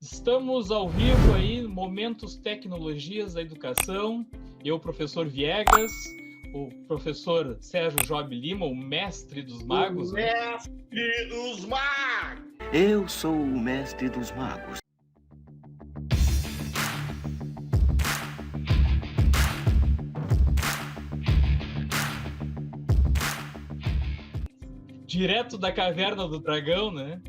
Estamos ao vivo aí, Momentos Tecnologias da Educação. Eu, professor Viegas, o professor Sérgio Job Lima, o mestre dos magos. O mestre dos magos! Eu sou o mestre dos magos. Direto da Caverna do Dragão, né?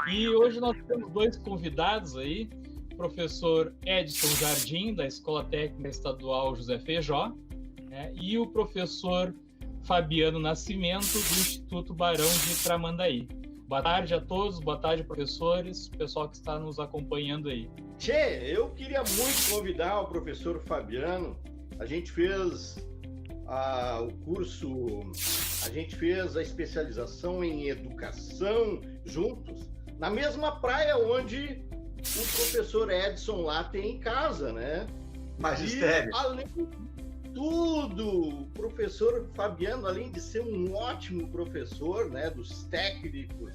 E hoje nós temos dois convidados aí, o professor Edson Jardim, da Escola Técnica Estadual José Feijó, né? E o professor Fabiano Nascimento, do Instituto Barão de Tramandaí. Boa tarde a todos, boa tarde, professores, pessoal que está nos acompanhando aí. Tchê, eu queria muito convidar o professor Fabiano. A gente fez o curso, a gente fez a especialização em educação juntos, na mesma praia onde o professor Edson lá tem em casa, né? Magistério. E, além de tudo, o professor Fabiano, além de ser um ótimo professor, né, dos técnicos,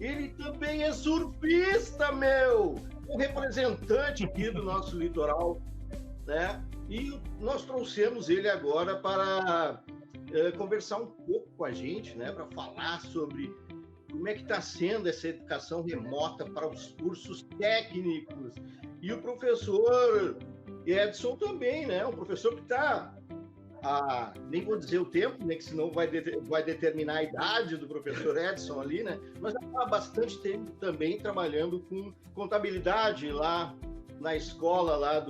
ele também é surfista, meu! Um representante aqui do nosso litoral, né? E nós trouxemos ele agora para conversar um pouco com a gente, né? Para falar sobre como é que está sendo essa educação remota para os cursos técnicos. E o professor Edson também, né? Um professor que está, nem vou dizer o tempo, né? Que senão vai determinar a idade do professor Edson ali, né? Mas já está há bastante tempo também trabalhando com contabilidade lá na escola lá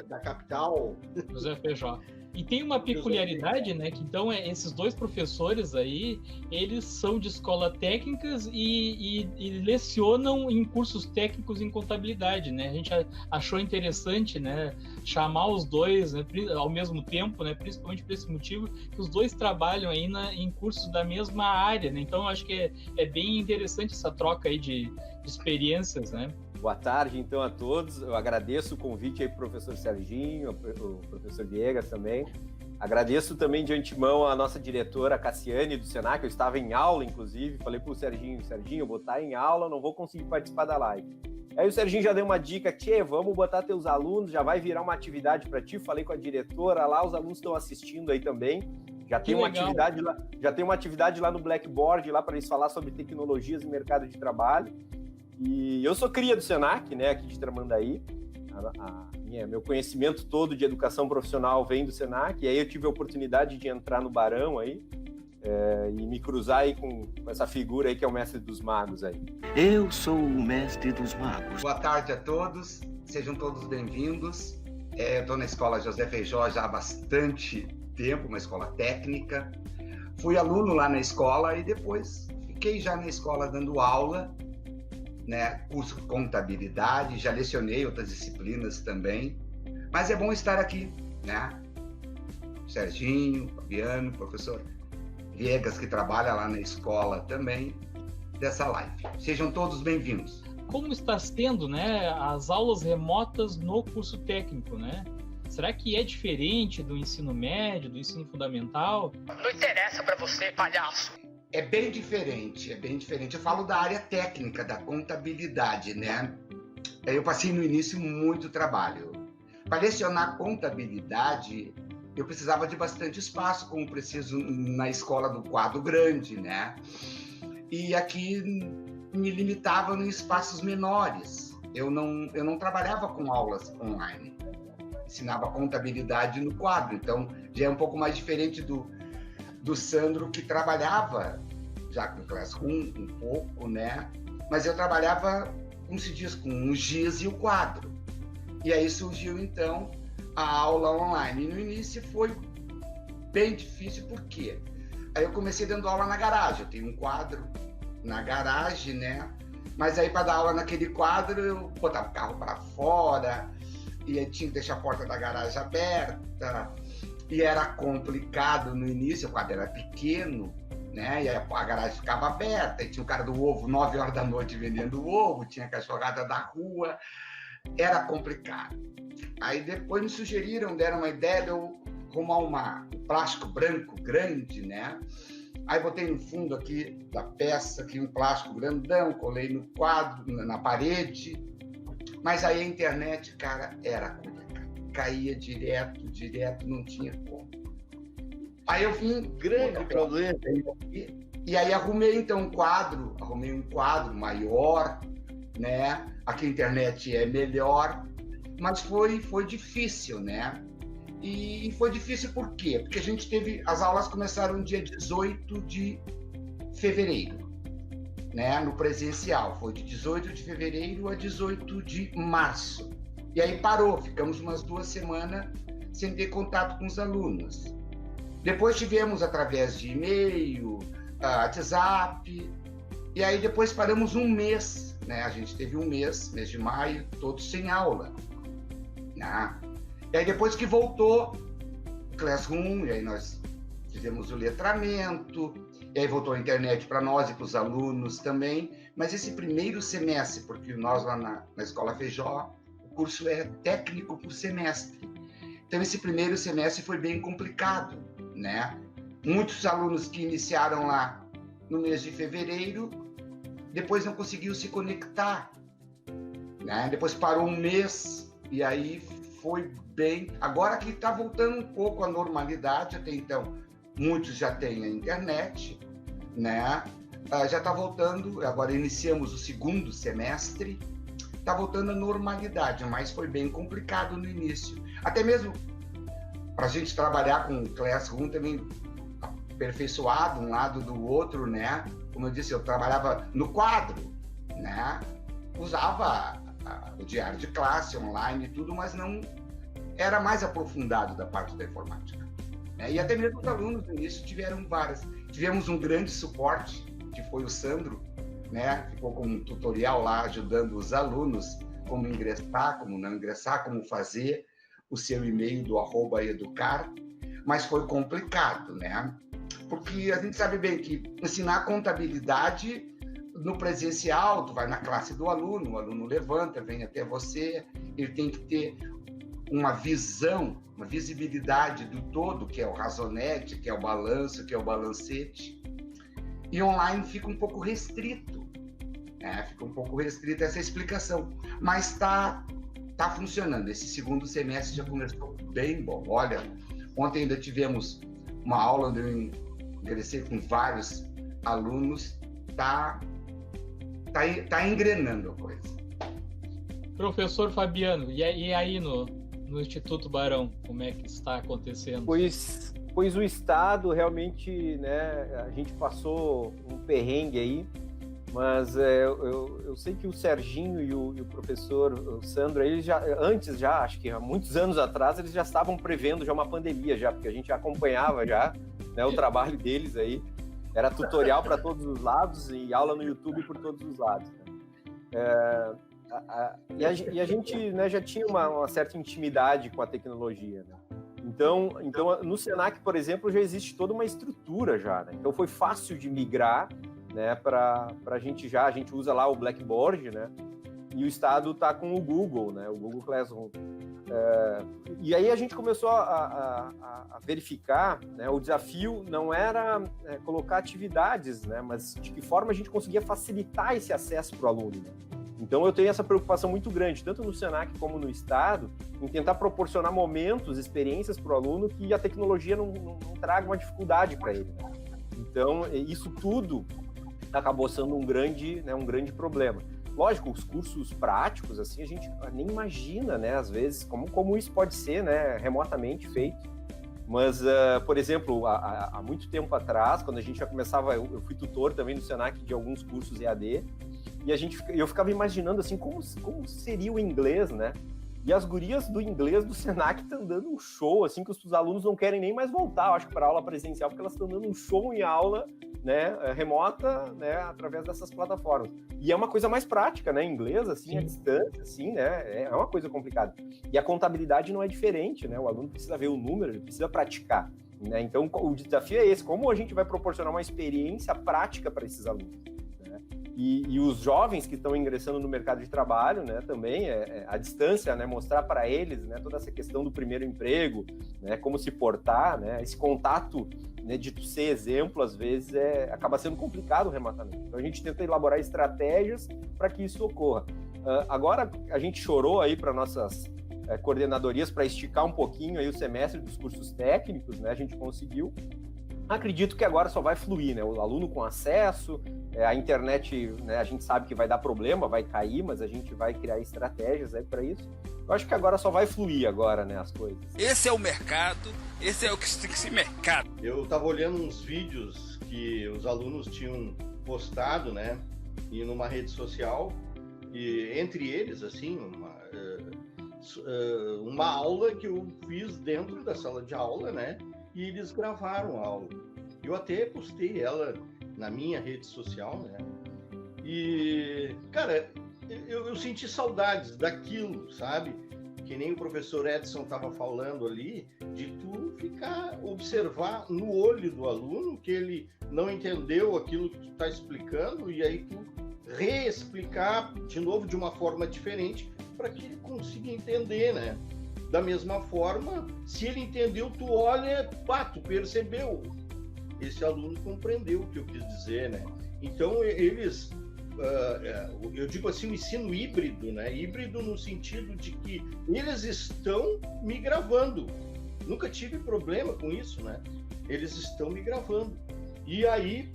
da capital. José Feijó. E tem uma peculiaridade, né, que então esses dois professores aí, eles são de escola técnicas e lecionam em cursos técnicos em contabilidade, né? A gente achou interessante, né, chamar os dois, né, ao mesmo tempo, né, principalmente por esse motivo, que os dois trabalham aí em cursos da mesma área, né? Então, eu acho que é bem interessante essa troca aí de experiências, né? Boa tarde, então, a todos. Eu agradeço o convite aí para o professor Serginho, o professor Viegas também. Agradeço também de antemão a nossa diretora Cassiane do Senac. Eu estava em aula, inclusive, falei para o Serginho, eu vou estar em aula, não vou conseguir participar da live. Aí o Serginho já deu uma dica, vamos botar teus alunos, já vai virar uma atividade para ti. Falei com a diretora lá, os alunos estão assistindo aí também. Já tem uma atividade lá, lá no Blackboard lá para eles falar sobre tecnologias e mercado de trabalho. E eu sou cria do Senac, né, aqui de Tramandaí. Meu conhecimento todo de educação profissional vem do Senac, e aí eu tive a oportunidade de entrar no Barão aí, e me cruzar aí com essa figura aí que é o mestre dos magos aí. Eu sou o mestre dos magos. Boa tarde a todos, sejam todos bem-vindos. Eu estou na escola José Feijó já há bastante tempo, uma escola técnica. Fui aluno lá na escola e depois fiquei já na escola dando aula, né, curso de contabilidade, já lecionei outras disciplinas também, mas é bom estar aqui, né? Serginho, Fabiano, professor Viegas, que trabalha lá na escola também, dessa live. Sejam todos bem-vindos. Como está sendo, né, as aulas remotas no curso técnico, né? Será que é diferente do ensino médio, do ensino fundamental? Não interessa para você, palhaço. É bem diferente, Eu falo da área técnica, da contabilidade, né? Eu passei no início muito trabalho. Para lecionar contabilidade, eu precisava de bastante espaço, como preciso na escola do quadro grande, né? E aqui me limitava em espaços menores. Eu não trabalhava com aulas online. Ensinava contabilidade no quadro, então já é um pouco mais diferente do Sandro, que trabalhava já com Classroom um pouco, né? Mas eu trabalhava, como se diz, com o giz e o quadro. E aí surgiu, então, a aula online. E no início foi bem difícil, por quê? Aí eu comecei dando aula na garagem. Eu tenho um quadro na garagem, né? Mas aí, para dar aula naquele quadro, eu botava o carro para fora, e aí tinha que deixar a porta da garagem aberta. E era complicado no início, o quadro era pequeno, né? E a garagem ficava aberta, e tinha o cara do ovo 9 horas da noite vendendo ovo, tinha a cachorrada da rua, era complicado. Aí depois me sugeriram, deram uma ideia de eu arrumar um plástico branco grande, né? Aí botei no fundo aqui da peça, aqui um plástico grandão, colei no quadro, na parede, Mas aí a internet, cara, era complicado. Caía direto, não tinha como. Aí eu vim... Grande problema. E aí arrumei um quadro maior, né? Aqui a internet é melhor, mas foi difícil, né? E foi difícil por quê? Porque as aulas começaram dia 18 de fevereiro, né? No presencial, foi de 18 de fevereiro a 18 de março. E aí parou, ficamos umas 2 semanas sem ter contato com os alunos. Depois tivemos através de e-mail, WhatsApp, e aí depois paramos um mês, né? A gente teve um mês de maio, todos sem aula, né? E aí depois que voltou o Classroom, e aí nós fizemos o letramento, e aí voltou a internet para nós e para os alunos também, mas esse primeiro semestre, porque nós lá na Escola Feijó, o curso é técnico por semestre, então esse primeiro semestre foi bem complicado, né? Muitos alunos que iniciaram lá no mês de fevereiro, depois não conseguiu se conectar, né? Depois parou um mês, e aí foi bem... Agora que está voltando um pouco à normalidade, até então, muitos já têm a internet, né? Já está voltando, agora iniciamos o segundo semestre, está voltando à normalidade, mas foi bem complicado no início. Até mesmo para a gente trabalhar com o Classroom também aperfeiçoado um lado do outro, né? Como eu disse, eu trabalhava no quadro, né? Usava o diário de classe online e tudo, mas não era mais aprofundado da parte da informática, né? E até mesmo os alunos no início tivemos um grande suporte, que foi o Sandro, né? Ficou com um tutorial lá ajudando os alunos como ingressar, como não ingressar, como fazer o seu e-mail do @educar, mas foi complicado, né? Porque a gente sabe bem que ensinar contabilidade no presencial, tu vai na classe do aluno, o aluno levanta, vem até você, ele tem que ter uma visão, uma visibilidade do todo, que é o razonete, que é o balanço, que é o balancete. E online fica um pouco restrito, né? Fica um pouco restrita essa explicação, mas está funcionando. Esse segundo semestre já começou bem bom. Olha, ontem ainda tivemos uma aula onde eu ingressei com vários alunos, tá engrenando a coisa. Professor Fabiano, e aí no Instituto Barão, como é que está acontecendo? Pois o Estado realmente, né, a gente passou um perrengue aí, mas eu sei que o Serginho e o professor o Sandro, eles acho que há muitos anos atrás, eles já estavam prevendo já uma pandemia, já, porque a gente já acompanhava já, né, o trabalho deles aí, era tutorial para todos os lados e aula no YouTube por todos os lados, né? E a gente, né, já tinha uma certa intimidade com a tecnologia, né? Então, no Senac, por exemplo, já existe toda uma estrutura já, né? Então foi fácil de migrar, né, para a gente usa lá o Blackboard, né? E o Estado está com o Google, né? O Google Classroom. E aí a gente começou a verificar, né? O desafio não era colocar atividades, né? Mas de que forma a gente conseguia facilitar esse acesso para o aluno, né? Então eu tenho essa preocupação muito grande, tanto no Senac como no Estado, em tentar proporcionar momentos, experiências para o aluno que a tecnologia não traga uma dificuldade para ele, né? Então isso tudo acabou sendo um grande problema. Lógico, os cursos práticos, assim, a gente nem imagina, né, às vezes, como isso pode ser, né, remotamente feito. Mas, por exemplo, há muito tempo atrás, quando a gente já começava, eu fui tutor também no Senac de alguns cursos EAD, e eu ficava imaginando, assim, como seria o inglês, né? E as gurias do inglês do Senac estão dando um show, assim, que os alunos não querem nem mais voltar, eu acho que para aula presencial, porque elas estão dando um show em aula, né, remota, né, através dessas plataformas. E é uma coisa mais prática, né, inglês, assim, sim, à distância, assim, né, é uma coisa complicada. E a contabilidade não é diferente, né, o aluno precisa ver o número, ele precisa praticar, né, então o desafio é esse, como a gente vai proporcionar uma experiência prática para esses alunos, né? E os jovens que estão ingressando no mercado de trabalho, né, também, a distância, né, mostrar para eles, né, toda essa questão do primeiro emprego, né, como se portar, né, esse contato, né, de ser exemplo, às vezes, acaba sendo complicado remotamente. Então, a gente tenta elaborar estratégias para que isso ocorra. Agora a gente chorou aí para nossas coordenadorias para esticar um pouquinho aí o semestre dos cursos técnicos, né? A gente conseguiu. Acredito que agora só vai fluir, né? O aluno com acesso, a internet, né? A gente sabe que vai dar problema, vai cair, mas a gente vai criar estratégias aí para isso. Eu acho que agora só vai fluir agora, né, as coisas. Esse é o mercado, esse é o que tem que ser mercado. Eu estava olhando uns vídeos que os alunos tinham postado, né, e numa rede social, e entre eles, assim, uma aula que eu fiz dentro da sala de aula, né, e eles gravaram a aula. Eu até postei ela na minha rede social, né, e, cara, eu senti saudades daquilo, sabe? Que nem o professor Edson estava falando ali, de tu observar no olho do aluno que ele não entendeu aquilo que tu está explicando e aí tu reexplicar de novo de uma forma diferente para que ele consiga entender, né? Da mesma forma, se ele entendeu, tu olha, tu percebeu. Esse aluno compreendeu o que eu quis dizer, né? Então, eles... eu digo assim, o ensino híbrido, né? Híbrido no sentido de que eles estão me gravando. Nunca tive problema com isso, né? Eles estão me gravando. E aí,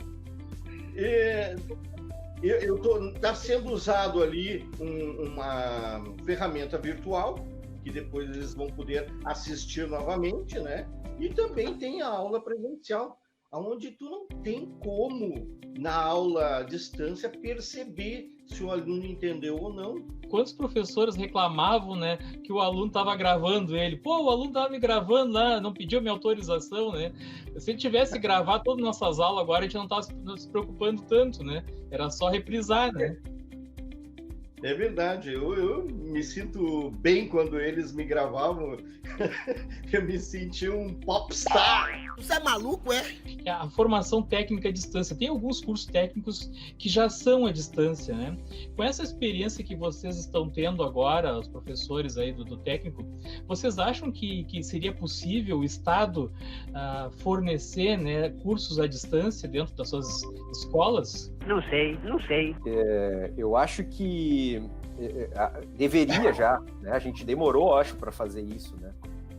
tá sendo usado ali uma ferramenta virtual, que depois eles vão poder assistir novamente, né? E também tem a aula presencial, onde tu não tem como, na aula à distância, perceber se o aluno entendeu ou não. Quantos professores reclamavam, né, que o aluno estava gravando ele? Pô, o aluno estava me gravando lá, não pediu minha autorização, né? Se ele tivesse gravado todas as nossas aulas agora, a gente não estava se preocupando tanto, né? Era só reprisar, né? É verdade, eu me sinto bem quando eles me gravavam, eu me senti um popstar. Você é maluco, é? A formação técnica à distância, tem alguns cursos técnicos que já são à distância, né? Com essa experiência que vocês estão tendo agora, os professores aí do técnico, vocês acham que seria possível o Estado fornecer, né, cursos à distância dentro das suas escolas? Não sei. Eu acho que deveria já, né? A gente demorou, acho, para fazer isso, né?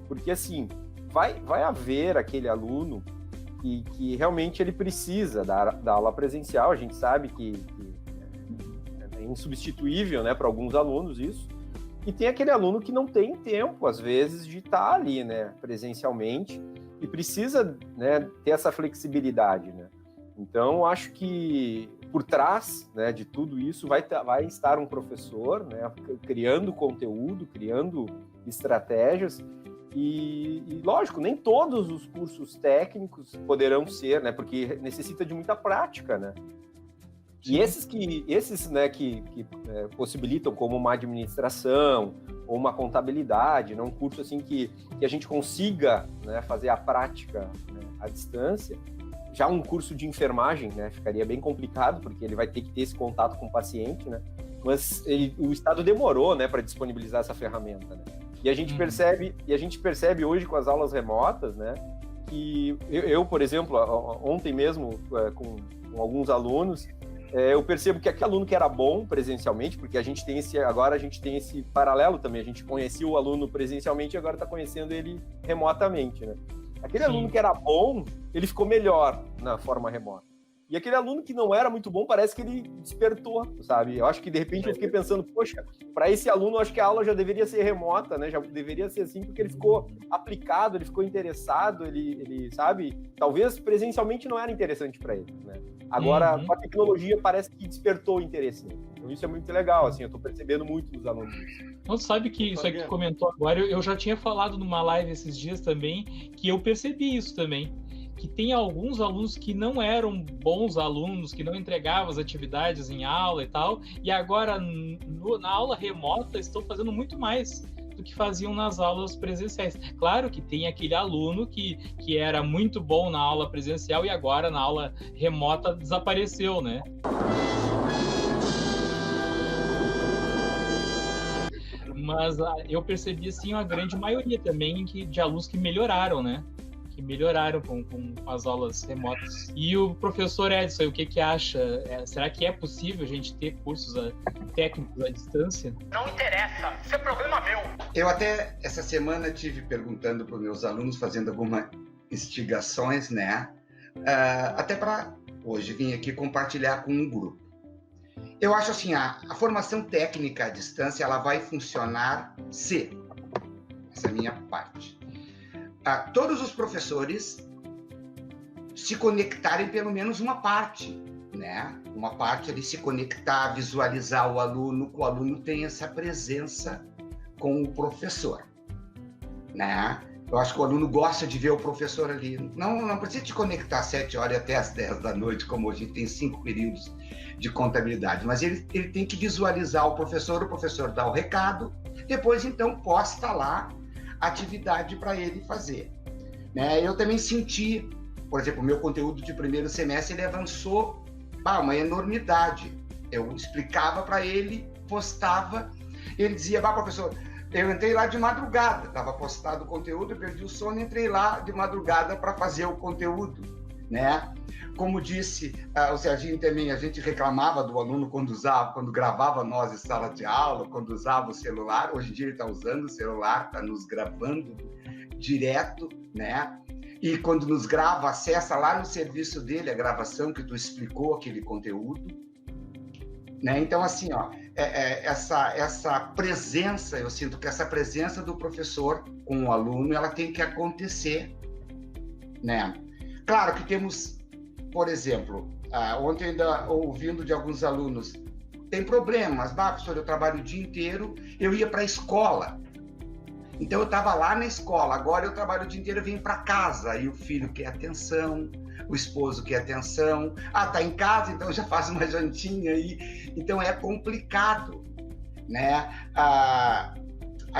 Porque, assim, vai haver aquele aluno que realmente ele precisa da aula presencial. A gente sabe que é insubstituível, né, para alguns alunos isso. E tem aquele aluno que não tem tempo, às vezes, de estar ali, né, presencialmente, e precisa, né, ter essa flexibilidade, né? Então, acho que por trás, né, de tudo isso vai estar um professor, né, criando conteúdo, criando estratégias e, lógico, nem todos os cursos técnicos poderão ser, né, porque necessita de muita prática, né? E esses né, que possibilitam como uma administração ou uma contabilidade, né, um curso assim que a gente consiga, né, fazer a prática, né, à distância. Já um curso de enfermagem, né, ficaria bem complicado, porque ele vai ter que ter esse contato com o paciente, né? Mas o Estado demorou, né, para disponibilizar essa ferramenta, né? E a gente percebe hoje com as aulas remotas, né, que eu, por exemplo, ontem mesmo com alguns alunos, eu percebo que aquele aluno que era bom presencialmente, porque agora a gente tem esse paralelo também, a gente conhecia o aluno presencialmente e agora está conhecendo ele remotamente, né? Aquele aluno que era bom, ele ficou melhor na forma remota. E aquele aluno que não era muito bom, parece que ele despertou, sabe? Eu acho que, de repente, eu fiquei pensando, poxa, para esse aluno, eu acho que a aula já deveria ser remota, né? Já deveria ser assim, porque ele ficou aplicado, ele ficou interessado, ele sabe? Talvez presencialmente não era interessante para ele, né? Agora, com a tecnologia, parece que despertou o interesse. Então, isso é muito legal, assim, eu estou percebendo muito dos alunos. Então, sabe que isso aí que tu comentou agora, eu já tinha falado numa live esses dias também, que eu percebi isso também, que tem alguns alunos que não eram bons alunos, que não entregavam as atividades em aula e tal, e agora na aula remota estão fazendo muito mais do que faziam nas aulas presenciais. Claro que tem aquele aluno que era muito bom na aula presencial e agora na aula remota desapareceu, né? Mas eu percebi, assim, uma grande maioria também de alunos que melhoraram, né? que melhoraram com as aulas remotas. E o professor Edson, o que acha? Será que é possível a gente ter cursos técnicos à distância? Não interessa, isso é problema meu. Eu até essa semana tive perguntando para os meus alunos, fazendo algumas instigações, né? Até para hoje vim aqui compartilhar com um grupo. Eu acho assim, a formação técnica à distância, ela vai funcionar se, essa é a minha parte, todos os professores se conectarem pelo menos uma parte, né? Uma parte ali se conectar, visualizar o aluno, que o aluno tem essa presença com o professor, né? Eu acho que o aluno gosta de ver o professor ali. Não precisa te conectar às 7 horas até às 10 da noite, como hoje tem 5 períodos de contabilidade, mas ele tem que visualizar o professor dá o recado, depois então posta lá a atividade para ele fazer, né? Eu também senti, por exemplo, o meu conteúdo de primeiro semestre, ele avançou uma enormidade. Eu explicava para ele, postava, ele dizia, professor, eu entrei lá de madrugada, estava postado o conteúdo, eu perdi o sono, entrei lá de madrugada para fazer o conteúdo, né? Como disse o Serginho também, a gente reclamava do aluno quando gravava nós em sala de aula, quando usava o celular. Hoje em dia ele está usando o celular, está nos gravando direto, né? E quando nos grava, acessa lá no serviço dele a gravação que tu explicou aquele conteúdo, né? Então, assim, essa presença, eu sinto que essa presença do professor com o aluno, ela tem que acontecer, né? Claro que temos, por exemplo, ontem ainda ouvindo de alguns alunos, tem problemas, professor, eu trabalho o dia inteiro, eu ia para a escola, então eu estava lá na escola, agora eu trabalho o dia inteiro, eu vim para casa, e o filho quer atenção, o esposo quer atenção, tá em casa, então já faz uma jantinha aí, então é complicado, né? A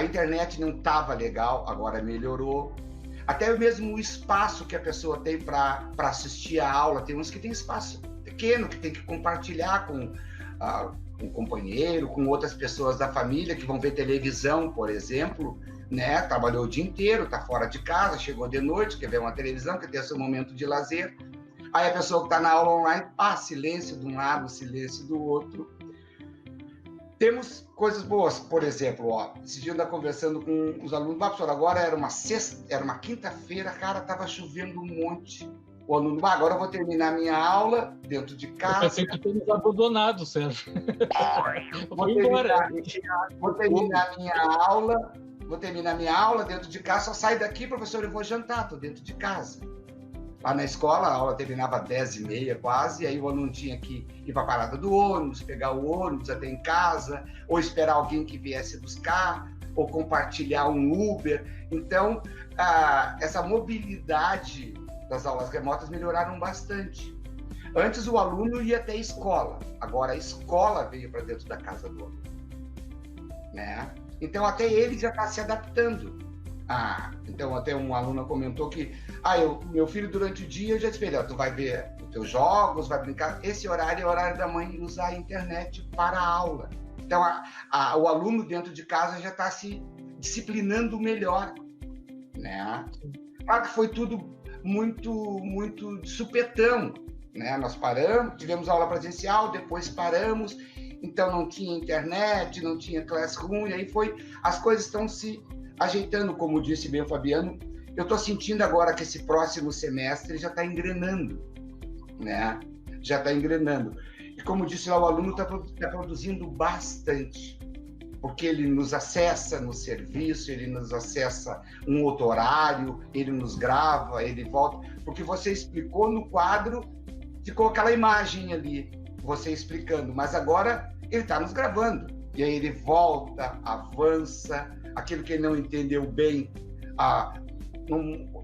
internet não estava legal, agora melhorou. Até mesmo o espaço que a pessoa tem para assistir a aula, tem uns que tem espaço pequeno, que tem que compartilhar com um companheiro, com outras pessoas da família que vão ver televisão, por exemplo, né? Trabalhou o dia inteiro, está fora de casa, chegou de noite, quer ver uma televisão, quer ter seu momento de lazer. Aí a pessoa que está na aula online, silêncio de um lado, silêncio do outro. Temos coisas boas, por exemplo, esse dia eu andava conversando com os alunos, professor, agora era uma quinta-feira, cara, estava chovendo um monte. O aluno, agora eu vou terminar minha aula dentro de casa. Eu pensei que temos abandonado, Sérgio. Vou terminar minha aula dentro de casa, só sai daqui, professor, eu vou jantar, estou dentro de casa. Lá na escola, a aula terminava às 10h30 quase, e aí o aluno tinha que ir para a parada do ônibus, pegar o ônibus até em casa, ou esperar alguém que viesse buscar, ou compartilhar um Uber. Então, essa mobilidade das aulas remotas melhoraram bastante. Antes o aluno ia até a escola, agora a escola veio para dentro da casa do aluno, né? Então, até ele já está se adaptando. Então até uma aluna comentou que meu filho durante o dia, eu já espelho, tu vai ver os teus jogos, vai brincar, esse horário é o horário da mãe usar a internet para a aula. Então o aluno dentro de casa já está se disciplinando melhor, né? Claro que foi tudo muito de supetão, né? Nós paramos, tivemos aula presencial, depois paramos, então não tinha internet, não tinha classroom, e aí as coisas estão se ajeitando, como disse bem o Fabiano. Eu estou sentindo agora que esse próximo semestre já está engrenando, né? Já está engrenando. E como disse lá, o aluno está produzindo bastante, porque ele nos acessa no serviço, ele nos acessa um outro horário, ele nos grava, ele volta. Porque você explicou no quadro, ficou aquela imagem ali, você explicando, mas agora ele está nos gravando. E aí ele volta, avança, aquilo que ele não entendeu bem,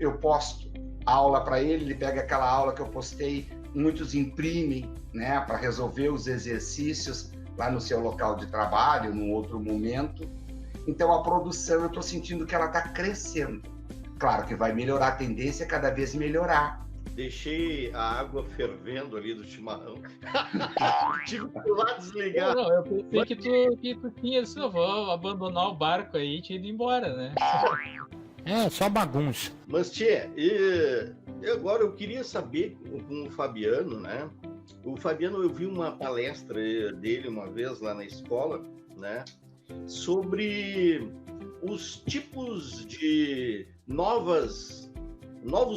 eu posto a aula para ele, ele pega aquela aula que eu postei, muitos imprimem, né, para resolver os exercícios lá no seu local de trabalho, num outro momento. Então a produção, eu estou sentindo que ela está crescendo. Claro que vai melhorar, a tendência é cada vez melhorar. Deixei a água fervendo ali do chimarrão. Digo lá desligar. Não, eu pensei que tu tinha, vou abandonar o barco aí e tinha ido embora, né? É, só bagunça. Mas, Tchê, agora eu queria saber com o Fabiano, né? O Fabiano, eu vi uma palestra dele uma vez lá na escola, né? Sobre os tipos de novos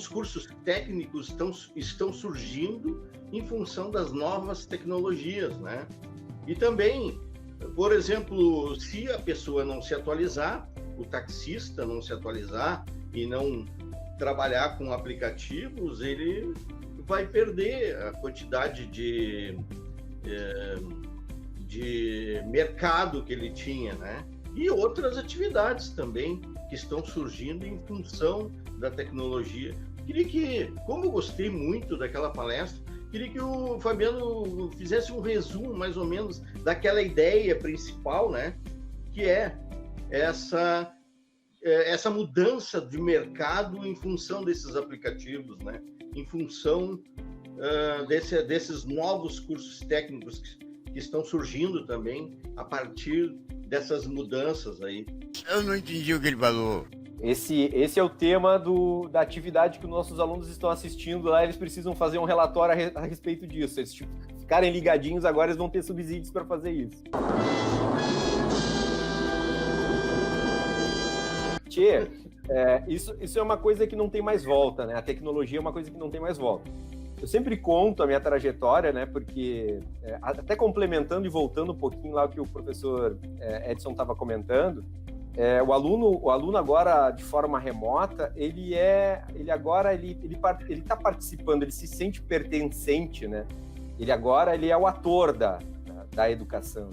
cursos técnicos estão surgindo em função das novas tecnologias, né? E também, por exemplo, se a pessoa não se atualizar, o taxista não se atualizar e não trabalhar com aplicativos, ele vai perder a quantidade de mercado que ele tinha, né? E outras atividades também que estão surgindo em função da tecnologia. Queria que, como eu gostei muito daquela palestra, queria que o Fabiano fizesse um resumo, mais ou menos, daquela ideia principal, né? Que é essa mudança de mercado em função desses aplicativos, né? Em função desses novos cursos técnicos que estão surgindo também a partir dessas mudanças aí. Eu não entendi o que ele falou. Esse é o tema da atividade que os nossos alunos estão assistindo lá. Eles precisam fazer um relatório a respeito disso. Eles ficarem ligadinhos agora, eles vão ter subsídios para fazer isso. Tchê, isso é uma coisa que não tem mais volta, né? A tecnologia é uma coisa que não tem mais volta. Eu sempre conto a minha trajetória, né? Porque, até complementando e voltando um pouquinho lá o que o professor Edson estava comentando, o aluno agora, de forma remota, ele está participando, ele se sente pertencente, né? Ele é o ator da educação.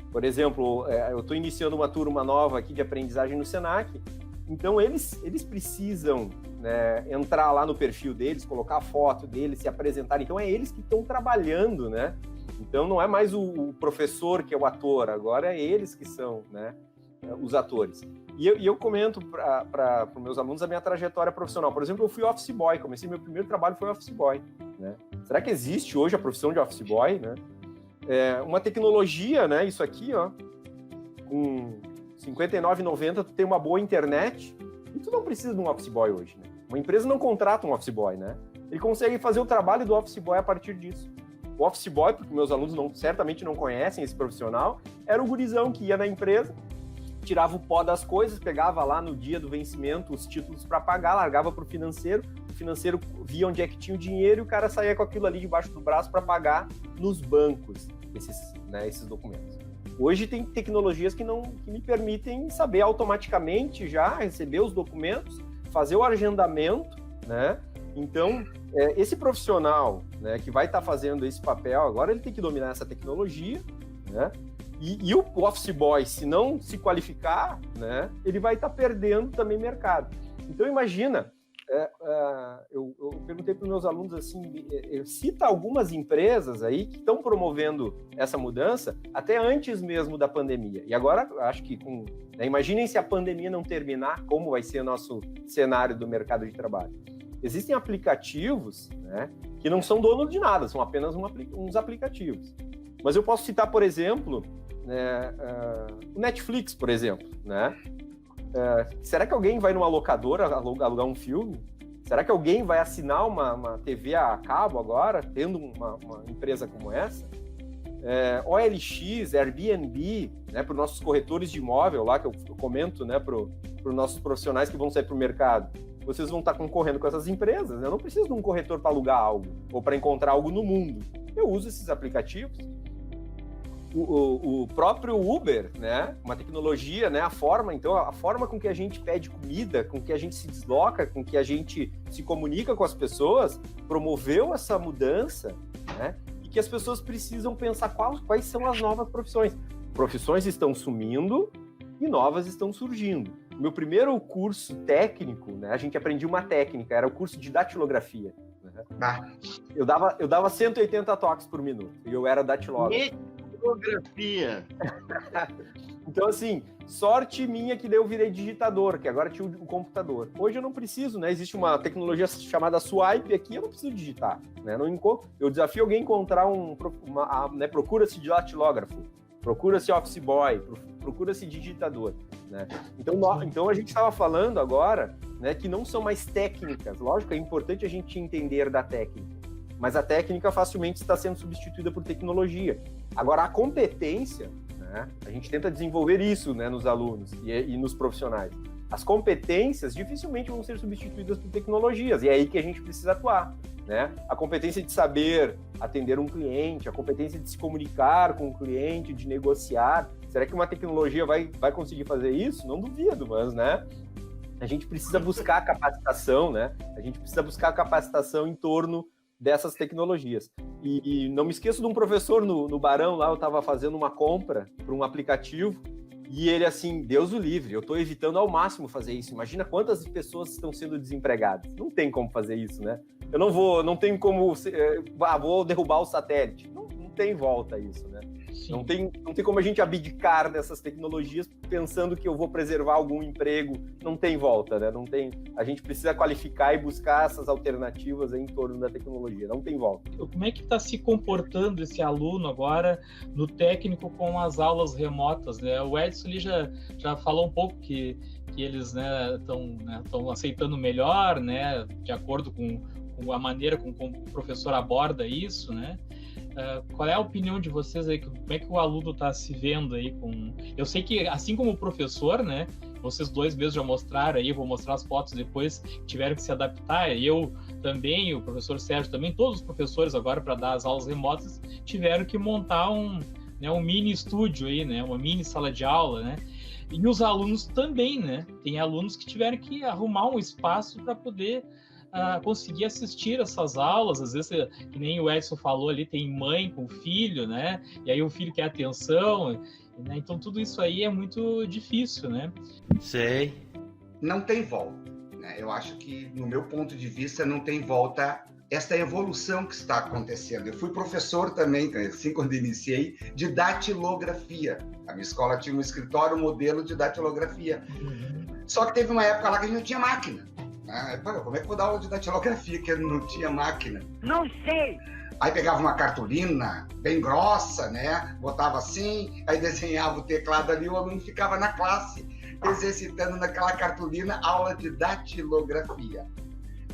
Por exemplo, eu estou iniciando uma turma nova aqui de aprendizagem no Senac, então eles precisam, né, entrar lá no perfil deles, colocar a foto deles, se apresentar. Então é eles que estão trabalhando, né? Então não é mais o professor que é o ator, agora é eles que são, né, os atores. E eu comento para os meus alunos a minha trajetória profissional. Por exemplo, eu fui office boy, meu primeiro trabalho foi office boy, né? Será que existe hoje a profissão de office boy, né? Uma tecnologia, né? Isso aqui, ó, com R$59,90 tu tem uma boa internet e tu não precisa de um office boy hoje, né? Uma empresa não contrata um office boy, né? Ele consegue fazer o trabalho do office boy a partir disso. O office boy, porque meus alunos certamente não conhecem esse profissional, era o gurizão que ia na empresa, tirava o pó das coisas, pegava lá no dia do vencimento os títulos para pagar, largava para o financeiro via onde é que tinha o dinheiro e o cara saía com aquilo ali debaixo do braço para pagar nos bancos esses documentos. Hoje tem tecnologias que me permitem saber automaticamente já receber os documentos, fazer o agendamento, né? Então, esse profissional, né, que vai estar fazendo esse papel, agora ele tem que dominar essa tecnologia, né? E o office boy, se não se qualificar, né, ele vai estar perdendo também mercado. Então, imagina, eu perguntei para os meus alunos assim, cita algumas empresas aí que estão promovendo essa mudança até antes mesmo da pandemia. E agora, acho que imaginem se a pandemia não terminar, como vai ser o nosso cenário do mercado de trabalho. Existem aplicativos, né, que não são donos de nada, são apenas uns aplicativos. Mas eu posso citar, por exemplo, o Netflix, por exemplo, né? Será que alguém vai numa locadora alugar um filme? Será que alguém vai assinar uma TV a cabo agora, tendo uma empresa como essa? OLX, Airbnb, né, para os nossos corretores de imóvel lá, que eu comento, né, para os nossos profissionais que vão sair para o mercado. Vocês vão estar concorrendo com essas empresas, né? Eu não preciso de um corretor para alugar algo ou para encontrar algo no mundo. Eu uso esses aplicativos. O próprio Uber, né? Uma tecnologia, né? A forma com que a gente pede comida, com que a gente se desloca, com que a gente se comunica com as pessoas, promoveu essa mudança, né? E que as pessoas precisam pensar quais são as novas profissões. Profissões estão sumindo e novas estão surgindo. Meu primeiro curso técnico, né? A gente aprendia uma técnica, era o curso de datilografia. Né? Eu dava 180 toques por minuto e eu era datilógrafo. Datilografia. Então, assim, sorte minha que daí eu virei digitador, que agora tinha o computador. Hoje eu não preciso, né? Existe uma tecnologia chamada Swipe aqui, eu não preciso digitar, né? Eu desafio alguém a encontrar procura-se de datilógrafo. procura-se office boy, procura-se digitador, né? Então a gente estava falando agora, né, que não são mais técnicas. Lógico, é importante a gente entender da técnica, mas a técnica facilmente está sendo substituída por tecnologia. Agora, a competência, né, a gente tenta desenvolver isso, né, nos alunos e nos profissionais. As competências dificilmente vão ser substituídas por tecnologias, e é aí que a gente precisa atuar, né? A competência de saber atender um cliente, a competência de se comunicar com o cliente, de negociar. Será que uma tecnologia vai conseguir fazer isso? Não duvido, mas, né? A gente precisa buscar a capacitação, né? A gente precisa buscar a capacitação em torno dessas tecnologias. E não me esqueço de um professor no Barão, lá eu estava fazendo uma compra para um aplicativo, e ele assim, Deus o livre, eu estou evitando ao máximo fazer isso. Imagina quantas pessoas estão sendo desempregadas. Não tem como fazer isso, né? Não tem como, vou derrubar o satélite. Não tem volta isso, né? Não tem como a gente abdicar dessas tecnologias pensando que eu vou preservar algum emprego. Não tem volta, né? A gente precisa qualificar e buscar essas alternativas em torno da tecnologia. Não tem volta. Como é que está se comportando esse aluno agora no técnico com as aulas remotas, né? O Edson ali já falou um pouco que eles estão aceitando melhor, né? De acordo com a maneira como o professor aborda isso, né? Qual é a opinião de vocês aí? Como é que o aluno está se vendo aí com... Eu sei que, assim como o professor, né? Vocês dois mesmos já mostraram aí, vou mostrar as fotos depois, tiveram que se adaptar. Eu também, o professor Sérgio também, todos os professores agora para dar as aulas remotas tiveram que montar um mini estúdio aí, né? Uma mini sala de aula, né? E os alunos também, né? Tem alunos que tiveram que arrumar um espaço para poder conseguir assistir essas aulas. Às vezes, que nem o Edson falou ali, tem mãe com filho, né? E aí o filho quer atenção, né? Então tudo isso aí é muito difícil, né? Sei. Não tem volta, né? Eu acho que, no meu ponto de vista, não tem volta esta evolução que está acontecendo. Eu fui professor também, assim, quando iniciei, de datilografia. A minha escola tinha um escritório modelo de datilografia. Só que teve uma época lá que a gente não tinha máquina. Como é que eu vou dar aula de datilografia que não tinha máquina? Não sei! Aí pegava uma cartolina bem grossa, né? Botava assim, aí desenhava o teclado ali, o aluno ficava na classe exercitando naquela cartolina aula de datilografia.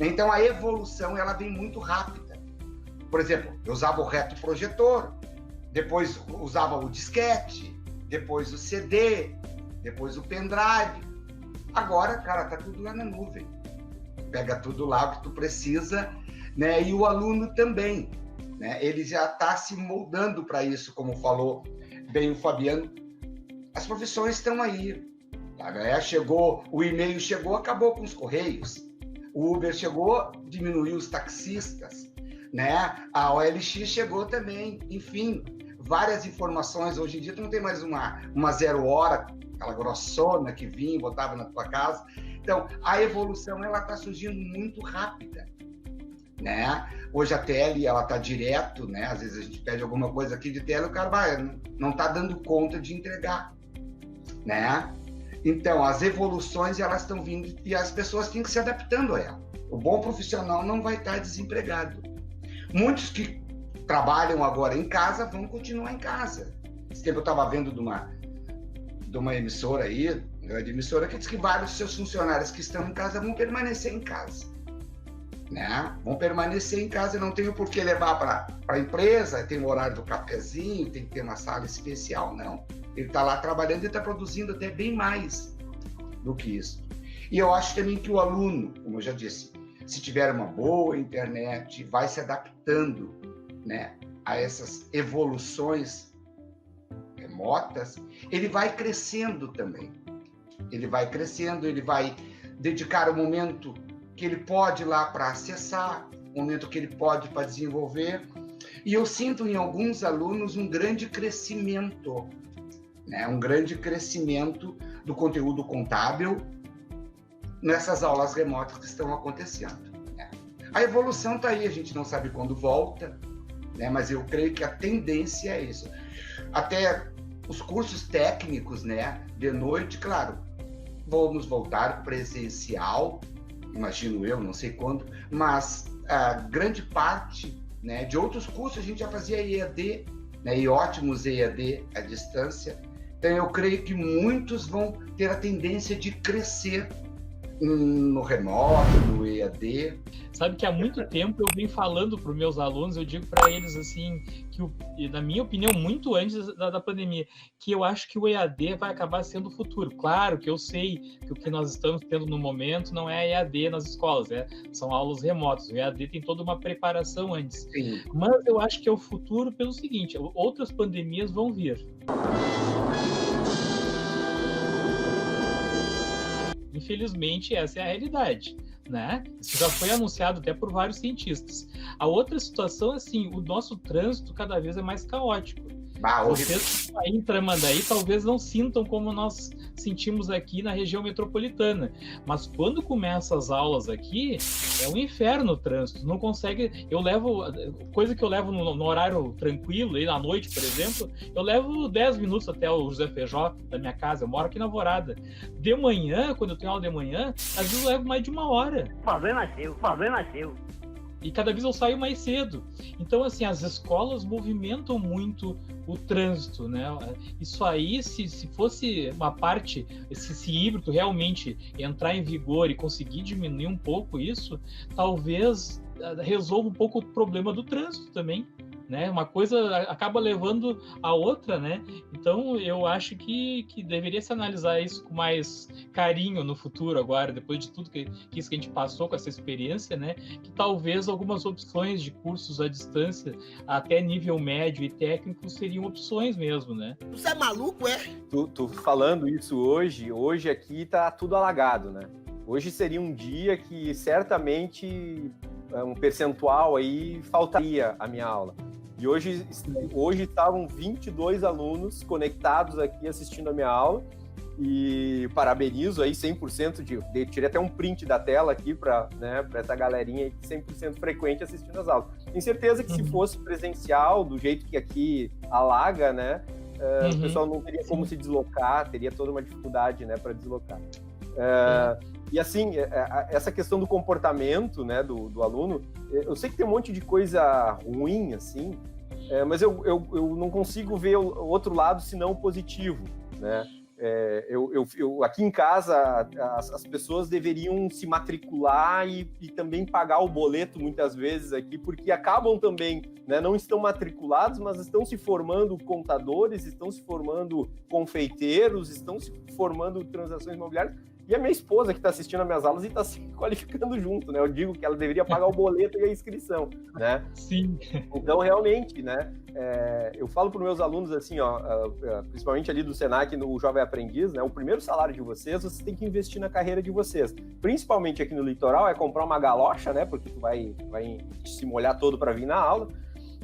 Então a evolução ela vem muito rápida. Por exemplo, eu usava o retroprojetor, depois usava o disquete, depois o CD, depois o pendrive. Agora, cara, tá tudo lá na nuvem. Pega tudo lá o que tu precisa, né? E o aluno também, né? Ele já está se moldando para isso, como falou bem o Fabiano. As profissões estão aí. Tá? Chegou, o e-mail chegou, acabou com os correios. O Uber chegou, diminuiu os taxistas, né? A OLX chegou também. Enfim, várias informações. Hoje em dia tu não tem mais uma 0 hora, aquela grossona que vinha e botava na tua casa. Então, a evolução ela está surgindo muito rápida, né? Hoje a tele ela está direto, né? Às vezes a gente pede alguma coisa aqui de tele, o cara não está dando conta de entregar, né? Então, as evoluções elas estão vindo e as pessoas têm que se adaptando a ela. O bom profissional não vai estar desempregado. Muitos que trabalham agora em casa vão continuar em casa. Esse tempo eu estava vendo de uma emissora aí, grande emissora, que diz que vários seus funcionários que estão em casa vão permanecer em casa, né? Vão permanecer em casa, não tem por que levar para a empresa, tem o horário do cafezinho, tem que ter uma sala especial, não. Ele está lá trabalhando e está produzindo até bem mais do que isso. E eu acho também que o aluno, como eu já disse, se tiver uma boa internet, vai se adaptando, né, a essas evoluções remotas, ele vai crescendo também. Ele vai crescendo, ele vai dedicar o momento que ele pode lá para acessar, o momento que ele pode para desenvolver. E eu sinto em alguns alunos um grande crescimento, né? Um grande crescimento do conteúdo contábil nessas aulas remotas que estão acontecendo, né? A evolução está aí, a gente não sabe quando volta, né? Mas eu creio que a tendência é isso. Até os cursos técnicos, né? De noite, claro, vamos voltar presencial, imagino eu, não sei quando, mas a grande parte, né, de outros cursos a gente já fazia EAD, né, e ótimos EAD à distância. Então, eu creio que muitos vão ter a tendência de crescer no remoto, no EAD. Sabe que há muito tempo eu venho falando para os meus alunos, eu digo para eles assim, que na minha opinião, muito antes da pandemia, que eu acho que o EAD vai acabar sendo o futuro. Claro que eu sei que o que nós estamos tendo no momento não é EAD nas escolas, são aulas remotas. O EAD tem toda uma preparação antes. Sim. Mas eu acho que é o futuro pelo seguinte, outras pandemias vão vir. Infelizmente, essa é a realidade, né? Isso já foi anunciado até por vários cientistas. A outra situação é assim, o nosso trânsito cada vez é mais caótico. Vocês aí em Tramandaí talvez não sintam como nós sentimos aqui na região metropolitana, mas quando começam as aulas aqui, é um inferno o trânsito, não consegue, coisa que eu levo no horário tranquilo, aí à noite, por exemplo, eu levo 10 minutos até o José Feijó da minha casa, eu moro aqui na Alvorada. De manhã, quando eu tenho aula de manhã, às vezes eu levo mais de 1 hora. Problema seu. E cada vez eu saio mais cedo. Então, assim, as escolas movimentam muito o trânsito, né? Isso aí, se fosse uma parte, esse híbrido realmente entrar em vigor e conseguir diminuir um pouco isso, talvez resolva um pouco o problema do trânsito também, né? Uma coisa acaba levando a outra, né? Então, eu acho que deveria se analisar isso com mais carinho no futuro agora, depois de tudo que a gente passou com essa experiência, né? Que talvez algumas opções de cursos à distância, até nível médio e técnico, seriam opções mesmo, né? Você é maluco, é? Tu falando isso hoje aqui tá tudo alagado, né? Hoje seria um dia que certamente um percentual aí faltaria a minha aula. E hoje estavam 22 alunos conectados aqui assistindo a minha aula, e parabenizo aí 100% tirei até um print da tela aqui para essa galerinha aí 100% frequente assistindo as aulas. Tenho certeza que se fosse presencial, do jeito que aqui alaga, né, o pessoal não teria como se deslocar, teria toda uma dificuldade, né, para deslocar. E assim, essa questão do comportamento, né, do aluno, eu sei que tem um monte de coisa ruim, assim, mas eu não consigo ver o outro lado senão o positivo, né? Aqui em casa, as pessoas deveriam se matricular e também pagar o boleto muitas vezes aqui, porque acabam também, né, não estão matriculados, mas estão se formando contadores, estão se formando confeiteiros, estão se formando transações imobiliárias. E a minha esposa que está assistindo as minhas aulas e está se qualificando junto, né? Eu digo que ela deveria pagar o boleto e a inscrição, né? Sim. Então, realmente, né? Eu falo para os meus alunos assim, principalmente ali do Senac, no Jovem Aprendiz, né? O primeiro salário de vocês têm que investir na carreira de vocês. Principalmente aqui no litoral, é comprar uma galocha, né? Porque tu vai se molhar todo para vir na aula.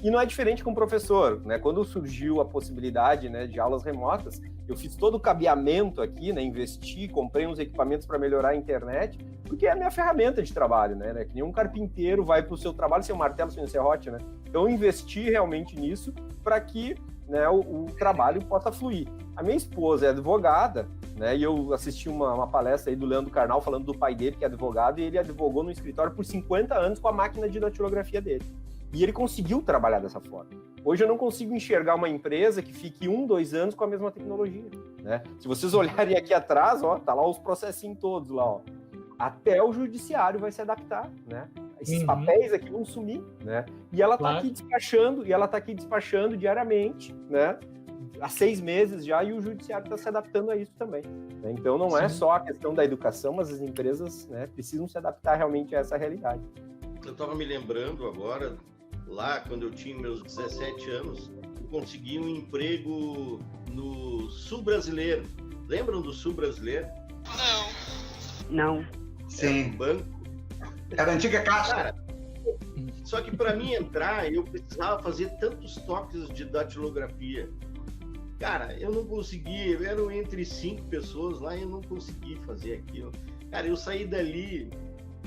E não é diferente com o professor, né? Quando surgiu a possibilidade, né, de aulas remotas, eu fiz todo o cabeamento aqui, né? Investi, comprei uns equipamentos para melhorar a internet, porque é a minha ferramenta de trabalho, né? Que nem um carpinteiro vai para o seu trabalho sem um martelo, sem um serrote, né? Então, eu investi realmente nisso para que, né, o trabalho possa fluir. A minha esposa é advogada, né? E eu assisti uma palestra aí do Leandro Carnal falando do pai dele, que é advogado, e ele advogou no escritório por 50 anos com a máquina de datilografia dele. E ele conseguiu trabalhar dessa forma. Hoje eu não consigo enxergar uma empresa que fique 1-2 anos com a mesma tecnologia, né? Se vocês olharem aqui atrás, ó, tá lá os processinhos todos lá, ó. Até o judiciário vai se adaptar, né? Esses papéis aqui vão sumir, né? E ela tá aqui despachando, diariamente, né? Há 6 meses já, e o judiciário está se adaptando a isso também, né? Então não é só a questão da educação, mas as empresas, né, precisam se adaptar realmente a essa realidade. Eu estava me lembrando agora, lá quando eu tinha meus 17 anos, eu consegui um emprego no Sul Brasileiro. Lembram do Sul Brasileiro? Não. Sim. Era um banco. Era a antiga Caixa. Cara, só que para mim entrar, eu precisava fazer tantos toques de datilografia. Cara, eu não consegui, eram entre 5 pessoas lá e eu não consegui fazer aquilo. Cara, eu saí dali,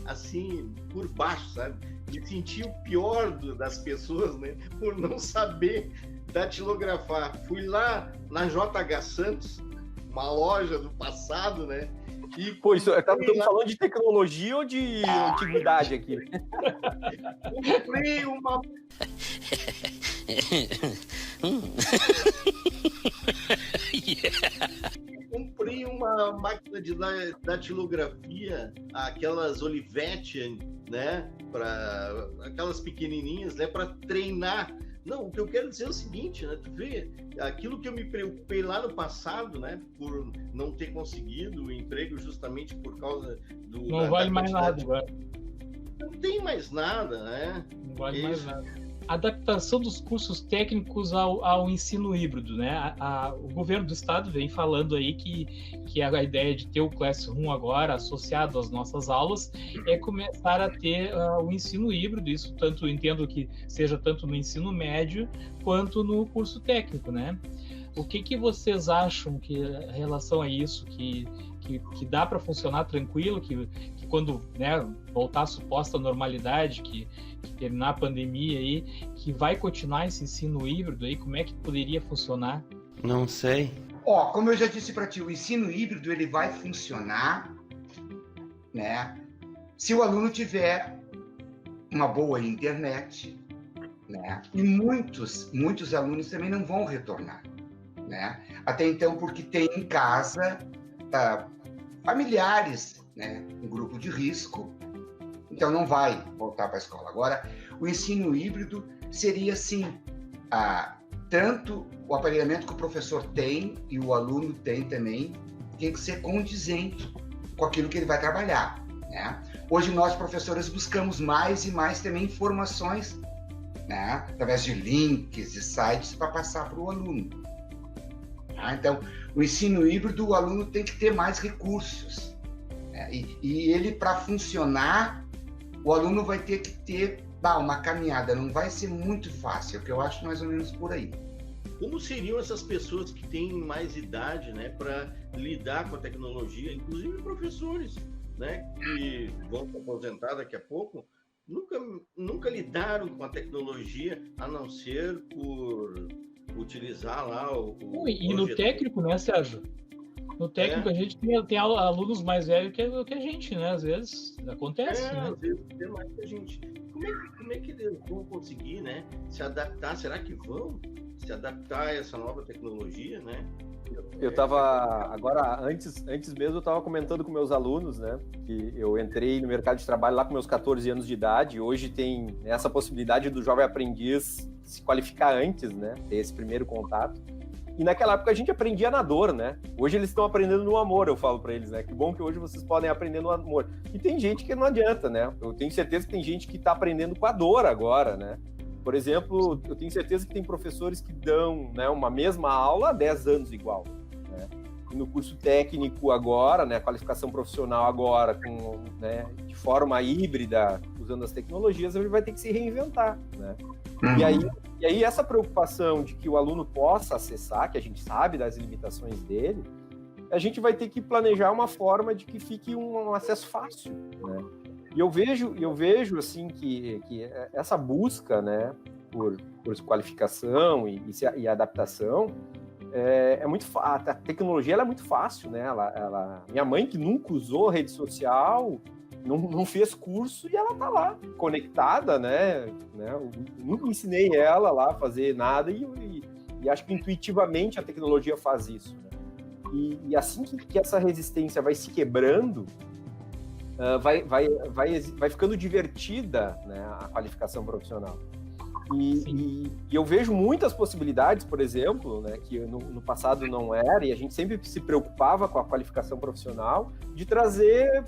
assim, por baixo, sabe? Me senti o pior das pessoas, né? Por não saber datilografar. Fui lá na JH Santos, uma loja do passado, né? E pô, estamos falando de tecnologia ou de antiguidade aqui? comprei uma Comprei uma máquina de datilografia, aquelas Olivetti, né? Para aquelas pequenininhas, né? Para treinar. Não, o que eu quero dizer é o seguinte, né? Tu vê, aquilo que eu me preocupei lá no passado, né? Por não ter conseguido o emprego justamente por causa do... Não vale mais nada agora. Não tem mais nada, né? Não vale mais nada. Adaptação dos cursos técnicos ao ensino híbrido, né? O governo do estado vem falando aí que a ideia de ter o Classroom agora associado às nossas aulas é começar a ter o ensino híbrido. Isso tanto entendo que seja tanto no ensino médio quanto no curso técnico, né? O que vocês acham que em relação a isso, que dá para funcionar tranquilo, que quando, né, voltar à suposta normalidade, que terminar a pandemia aí, que vai continuar esse ensino híbrido aí, como é que poderia funcionar? Não sei. Como eu já disse para ti, o ensino híbrido ele vai funcionar, né, se o aluno tiver uma boa internet, né, e muitos alunos também não vão retornar, né, até então porque tem em casa familiares, né, um grupo de risco, então não vai voltar para a escola. Agora, o ensino híbrido seria, assim, tanto o aparelhamento que o professor tem e o aluno tem também, tem que ser condizente com aquilo que ele vai trabalhar, né? Hoje nós, professores, buscamos mais e mais também informações, né, através de links e sites para passar para o aluno. Então, o ensino híbrido, o aluno tem que ter mais recursos, né? E ele, para funcionar, o aluno vai ter que ter uma caminhada, não vai ser muito fácil, que eu acho mais ou menos por aí. Como seriam essas pessoas que têm mais idade, né, para lidar com a tecnologia, inclusive professores, né, que vão se aposentar daqui a pouco, nunca lidaram com a tecnologia, a não ser por utilizar lá E no técnico, né, Sérgio? No técnico a gente tem alunos mais velhos que a gente, né? Às vezes acontece, né? Às vezes tem mais que a gente. Como é que eles vão conseguir, né, se adaptar? Será que vão se adaptar a essa nova tecnologia, né? Eu estava, agora, antes mesmo, eu estava comentando com meus alunos, né, que eu entrei no mercado de trabalho lá com meus 14 anos de idade, e hoje tem essa possibilidade do jovem aprendiz se qualificar antes, né, ter esse primeiro contato. E naquela época a gente aprendia na dor, né? Hoje eles estão aprendendo no amor, eu falo para eles, né? Que bom que hoje vocês podem aprender no amor. E tem gente que não adianta, né? Eu tenho certeza que tem gente que está aprendendo com a dor agora, né? Por exemplo, eu tenho certeza que tem professores que dão, né, uma mesma aula há 10 anos igual, né? E no curso técnico agora, né, qualificação profissional agora, né, de forma híbrida, usando as tecnologias, ele vai ter que se reinventar, né? E aí essa preocupação de que o aluno possa acessar, que a gente sabe das limitações dele, a gente vai ter que planejar uma forma de que fique um acesso fácil, né? E eu vejo assim que essa busca, né, por qualificação e adaptação é muito fácil. A tecnologia ela é muito fácil, né? Minha mãe, que nunca usou rede social, não fez curso, e ela tá lá conectada, né? Eu nunca ensinei ela lá a fazer nada, e acho que intuitivamente a tecnologia faz isso, né? E assim que essa resistência vai se quebrando, vai ficando divertida, né, a qualificação profissional. E eu vejo muitas possibilidades, por exemplo, né, que no passado não era, e a gente sempre se preocupava com a qualificação profissional, de trazer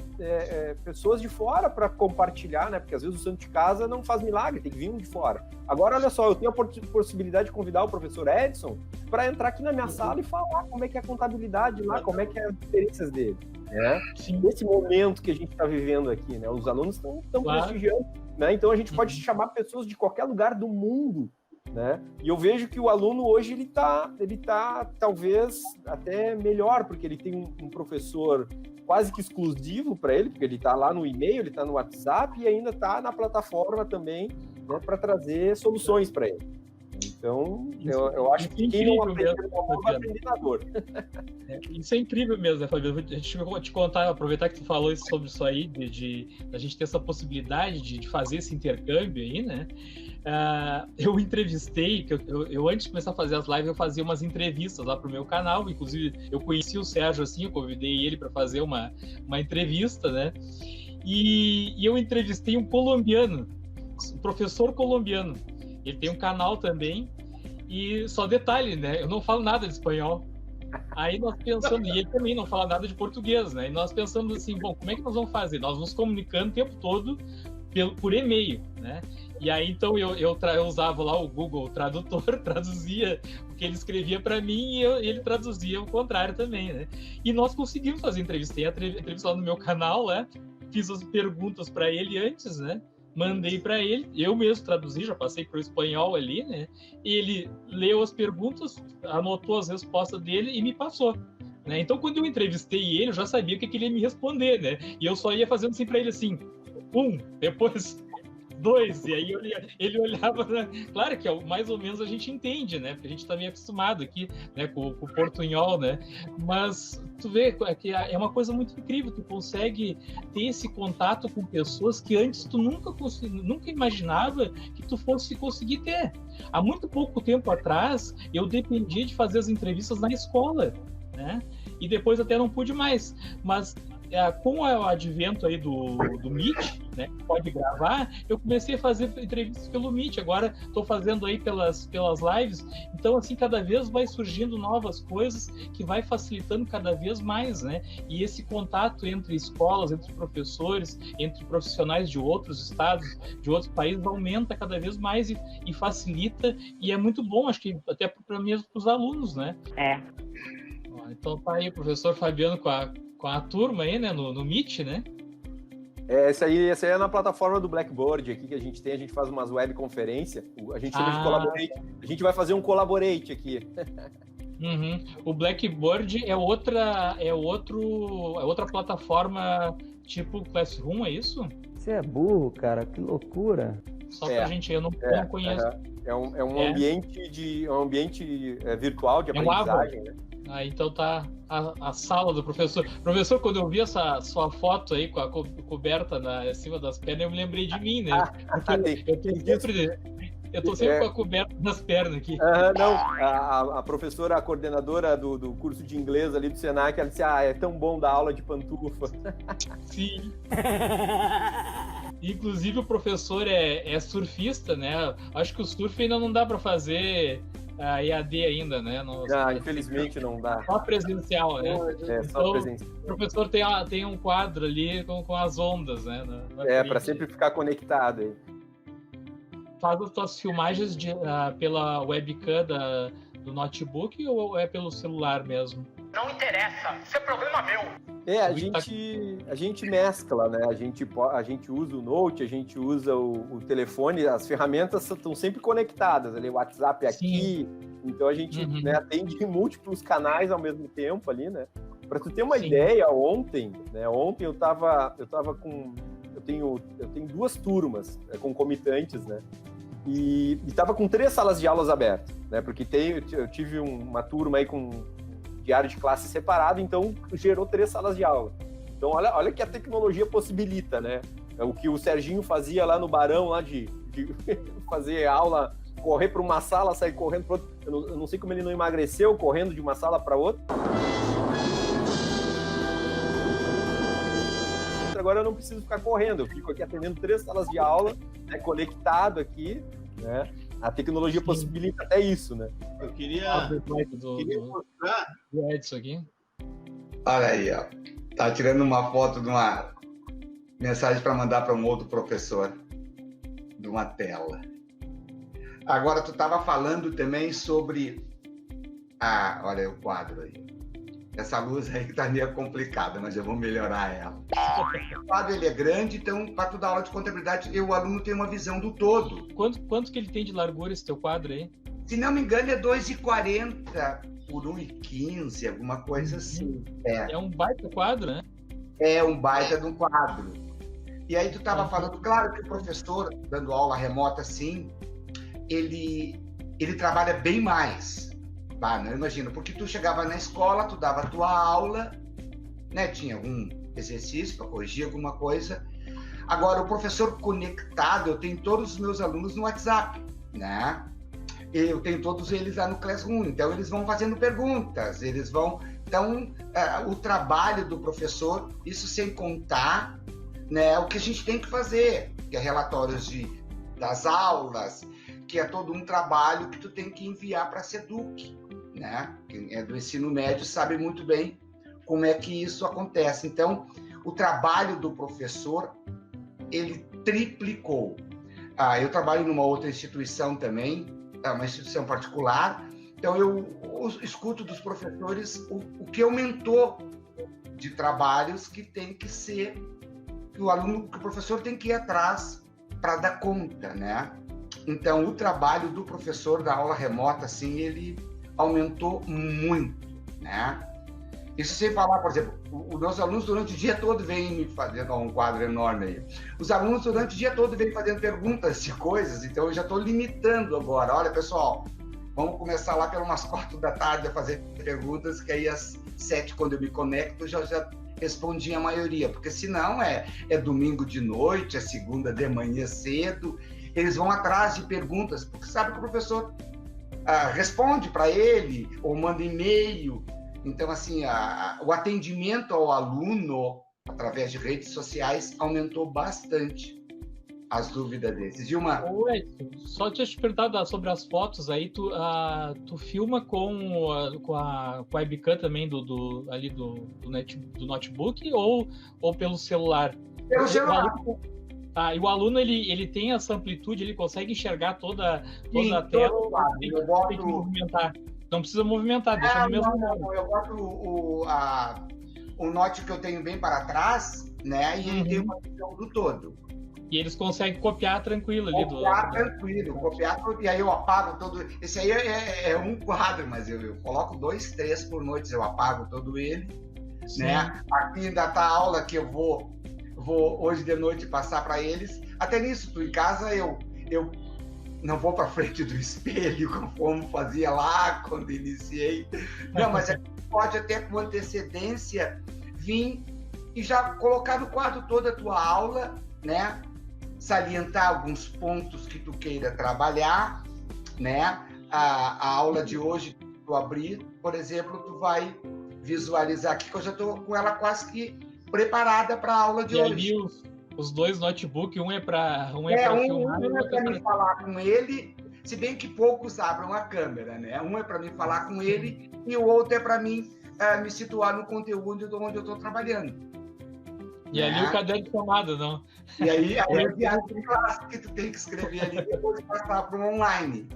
pessoas de fora para compartilhar, né, porque às vezes o santo de casa não faz milagre, tem que vir um de fora. Agora, olha só, eu tenho a possibilidade de convidar o professor Edson para entrar aqui na minha sala e falar como é que é a contabilidade lá, como é que é as experiências dele. Né? Nesse momento que a gente está vivendo aqui, né, os alunos estão prestigiando, né? Então a gente pode chamar pessoas de qualquer lugar do mundo, né? E eu vejo que o aluno hoje ele tá talvez até melhor, porque ele tem um professor quase que exclusivo para ele, porque ele está lá no e-mail, ele está no WhatsApp e ainda está na plataforma também, né, para trazer soluções para ele. Então, eu acho que quem não aprende vai aprender na dor. Isso é incrível mesmo, né, Fabiano? Deixa eu te contar, aproveitar que tu falou sobre isso aí, de a gente ter essa possibilidade de fazer esse intercâmbio aí, né? Eu entrevistei, eu antes de começar a fazer as lives, eu fazia umas entrevistas lá pro meu canal, inclusive eu conheci o Sérgio assim, eu convidei ele para fazer uma entrevista, né? E eu entrevistei um colombiano, um professor colombiano. Ele tem um canal também, e só detalhe, né? Eu não falo nada de espanhol. Aí nós pensamos, e ele também não fala nada de português, né? E nós pensamos assim, bom, como é que nós vamos fazer? Nós nos comunicando o tempo todo por e-mail, né? E aí, então, eu usava lá o Google Tradutor, traduzia o que ele escrevia para mim e ele traduzia o contrário também, né? E nós conseguimos fazer entrevista. A entrevista lá no meu canal, né? Fiz as perguntas para ele antes, né? Mandei para ele, eu mesmo traduzi, já passei para o espanhol ali, né? Ele leu as perguntas, anotou as respostas dele e me passou, né? Então, quando eu entrevistei ele, eu já sabia o que ele ia me responder, né? E eu só ia fazendo assim para ele assim, depois 2, e aí ele olhava, né? Claro que mais ou menos a gente entende, né? Porque a gente está meio acostumado aqui, né? Com o portunhol, né? Mas tu vê que é uma coisa muito incrível, tu consegue ter esse contato com pessoas que antes tu nunca imaginava que tu fosse conseguir ter. Há muito pouco tempo atrás, eu dependia de fazer as entrevistas na escola, né? E depois até não pude mais, mas com o advento aí do Meet, né, que pode gravar, eu comecei a fazer entrevistas pelo Meet, agora estou fazendo aí pelas lives, então assim, cada vez vai surgindo novas coisas que vai facilitando cada vez mais, né, e esse contato entre escolas, entre professores, entre profissionais de outros estados, de outros países, aumenta cada vez mais e facilita, e é muito bom, acho que até para mesmo para os alunos, né. Então tá aí o professor Fabiano com a turma aí, né, no Meet, né? Essa aí é na plataforma do Blackboard aqui que a gente faz umas webconferências, a gente chama de Collaborate, a gente vai fazer um Collaborate aqui. Uhum. O Blackboard é outra plataforma tipo Classroom, é isso? Você é burro, cara, que loucura. Só pra gente, eu não conheço. É um ambiente virtual de aprendizagem, né? Então tá a sala do professor. Professor, quando eu vi essa sua foto aí com a coberta acima das pernas, eu me lembrei de mim, né? Eu tô sempre com a coberta nas pernas aqui. Não, a professora, a coordenadora do curso de inglês ali do Senac, ela disse, é tão bom dar aula de pantufa. Sim. Inclusive o professor é surfista, né? Acho que o surf ainda não dá para fazer a EAD ainda, né? Infelizmente não dá. Só presencial, né? Só presencial. O professor tem um quadro ali com as ondas, né? Para sempre ficar conectado aí. Faz as tuas filmagens pela webcam do notebook ou é pelo celular mesmo? Não interessa, isso é problema meu. A gente mescla, né? A gente usa o Note, a gente usa o telefone, as ferramentas estão sempre conectadas, ali o WhatsApp aqui, então a gente atende múltiplos canais ao mesmo tempo ali, né? Para tu ter uma ideia, ontem eu tenho 2 turmas concomitantes, né? E tava com 3 salas de aulas abertas, né? Porque eu tive uma turma aí com diário de classe separado, então gerou 3 salas de aula. Então olha que a tecnologia possibilita, né? O que o Serginho fazia lá no Barão, lá de fazer aula, correr para uma sala, sair correndo para outra. Eu não sei como ele não emagreceu correndo de uma sala para outra. Agora eu não preciso ficar correndo, eu fico aqui atendendo 3 salas de aula, né, conectado aqui, né? A tecnologia possibilita até isso, né? Eu queria mostrar o Edson aqui. Olha aí, ó. Tá tirando uma foto de uma mensagem para mandar para um outro professor de uma tela. Agora, tu estava falando também sobre... olha aí o quadro aí. Essa luz aí que tá meio complicada, mas eu vou melhorar ela. O quadro ele é grande, então para tu dar aula de contabilidade, o aluno tem uma visão do todo. Quanto que ele tem de largura esse teu quadro aí? Se não me engano, é 2,40 por 1,15, alguma coisa assim. É um baita quadro, né? É um baita de um quadro. E aí tu estava falando, claro que o professor, dando aula remota assim, ele ele trabalha bem mais. Não imagino, porque tu chegava na escola, tu dava a tua aula, né? Tinha algum exercício para corrigir alguma coisa. Agora, o professor conectado, eu tenho todos os meus alunos no WhatsApp, né? Eu tenho todos eles lá no Classroom, então eles vão fazendo perguntas, eles vão... Então, o trabalho do professor, isso sem contar, né, o que a gente tem que fazer, que é relatórios das aulas, que é todo um trabalho que tu tem que enviar para a SEDUC, né? Quem é do ensino médio sabe muito bem como é que isso acontece. Então, o trabalho do professor, ele triplicou. Eu trabalho numa outra instituição também, uma instituição particular, então eu escuto dos professores o que aumentou de trabalhos que tem que ser, que o professor tem que ir atrás para dar conta, né? Então, o trabalho do professor da aula remota, assim, ele aumentou muito, né? Isso sem falar, por exemplo, os meus alunos durante o dia todo vêm me fazendo um quadro enorme aí. Os alunos durante o dia todo vêm fazendo perguntas de coisas, então eu já estou limitando agora. Olha, pessoal, vamos começar lá pelas umas 4 da tarde a fazer perguntas, que aí às 7, quando eu me conecto, já respondi a maioria, porque senão é domingo de noite, é segunda de manhã cedo, eles vão atrás de perguntas, porque sabe que o professor responde para ele, ou manda e-mail. Então, assim, o atendimento ao aluno, através de redes sociais, aumentou bastante as dúvidas desses. Dilma? Oi, só te perguntar sobre as fotos aí, tu filma com a webcam também do notebook ou pelo celular? Pelo celular. E o aluno, ele tem essa amplitude, ele consegue enxergar toda a tela, tem que movimentar. Não precisa movimentar, deixa no mesmo modo. Não, eu boto o note que eu tenho bem para trás, né? E ele tem uma visão do todo. E eles conseguem copiar tranquilo ali. Copiar, e aí eu apago todo... Esse aí é um quadro, mas eu coloco 2, 3 por noite, eu apago todo ele, né? Aqui ainda tá a aula que eu vou hoje de noite passar para eles. Até nisso, tu em casa, eu não vou para frente do espelho, como fazia lá quando iniciei. Não, mas pode até com antecedência vir e já colocar no quadro toda a tua aula, né? Salientar alguns pontos que tu queira trabalhar, né? A aula de hoje, que tu abrir, por exemplo, tu vai visualizar aqui, que eu já estou com ela quase que preparada para a aula de hoje. Ali os 2 notebooks, um é para filmar, um é para me falar com ele, se bem que poucos abram a câmera, né? Um é para me falar com ele e o outro é para mim me situar no conteúdo de onde eu estou trabalhando. E ali o caderno de tomada, não? E aí a viagem de classe que tu tem que escrever ali e depois passar para o online.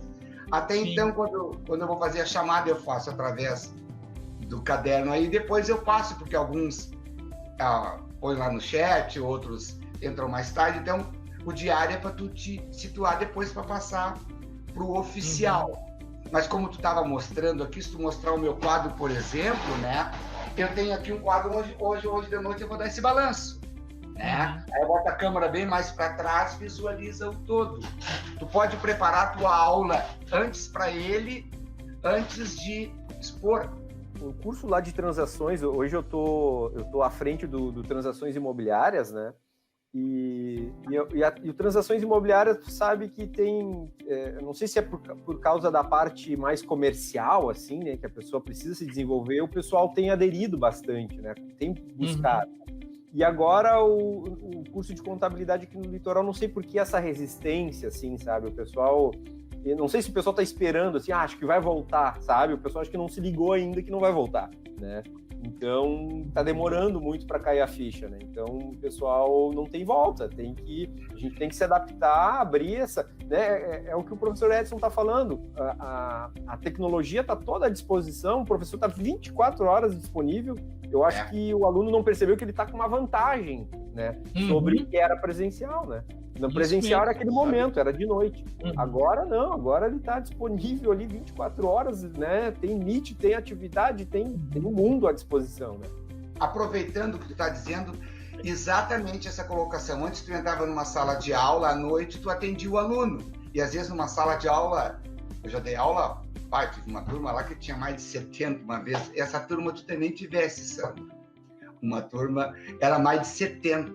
Até então, quando eu vou fazer a chamada, eu faço através do caderno aí, depois eu passo, porque alguns põem lá no chat, outros entram mais tarde, então o diário é para tu te situar depois para passar para o oficial. Mas como tu estava mostrando aqui, se tu mostrar o meu quadro, por exemplo, né? Eu tenho aqui um quadro, hoje de noite eu vou dar esse balanço, né? Aí eu boto a câmera bem mais para trás, visualiza o todo. Tu pode preparar a tua aula antes para ele, antes de expor. O curso lá de transações, hoje eu tô à frente do Transações Imobiliárias, né? E o Transações Imobiliárias, tu sabe que tem, não sei se é por causa da parte mais comercial, assim, né, que a pessoa precisa se desenvolver, o pessoal tem aderido bastante, né, tem buscado. E agora o curso de contabilidade aqui no litoral, não sei por que essa resistência, assim, sabe, o pessoal... Eu não sei se o pessoal está esperando, assim, acho que vai voltar, sabe? O pessoal acho que não se ligou ainda que não vai voltar, né? Então, tá demorando muito para cair a ficha, né? Então, o pessoal não tem volta, a gente tem que se adaptar, abrir essa... Né? É o que o professor Edson está falando, a tecnologia está toda à disposição, o professor está 24 horas disponível, eu acho que o aluno não percebeu que ele está com uma vantagem, né? Sobre o que era presencial, né? No presencial era aquele momento, era de noite. Agora não, agora ele está disponível ali 24 horas, né? Tem Meet, tem atividade, tem um mundo à disposição, né? Aproveitando o que tu está dizendo, exatamente essa colocação. Antes tu entrava numa sala de aula, à noite tu atendia o aluno. E às vezes numa sala de aula Eu já dei aula, tive uma turma lá que tinha mais de 70 uma vez. Essa turma tu nem tivesse, Sandro. Uma turma, era mais de 70.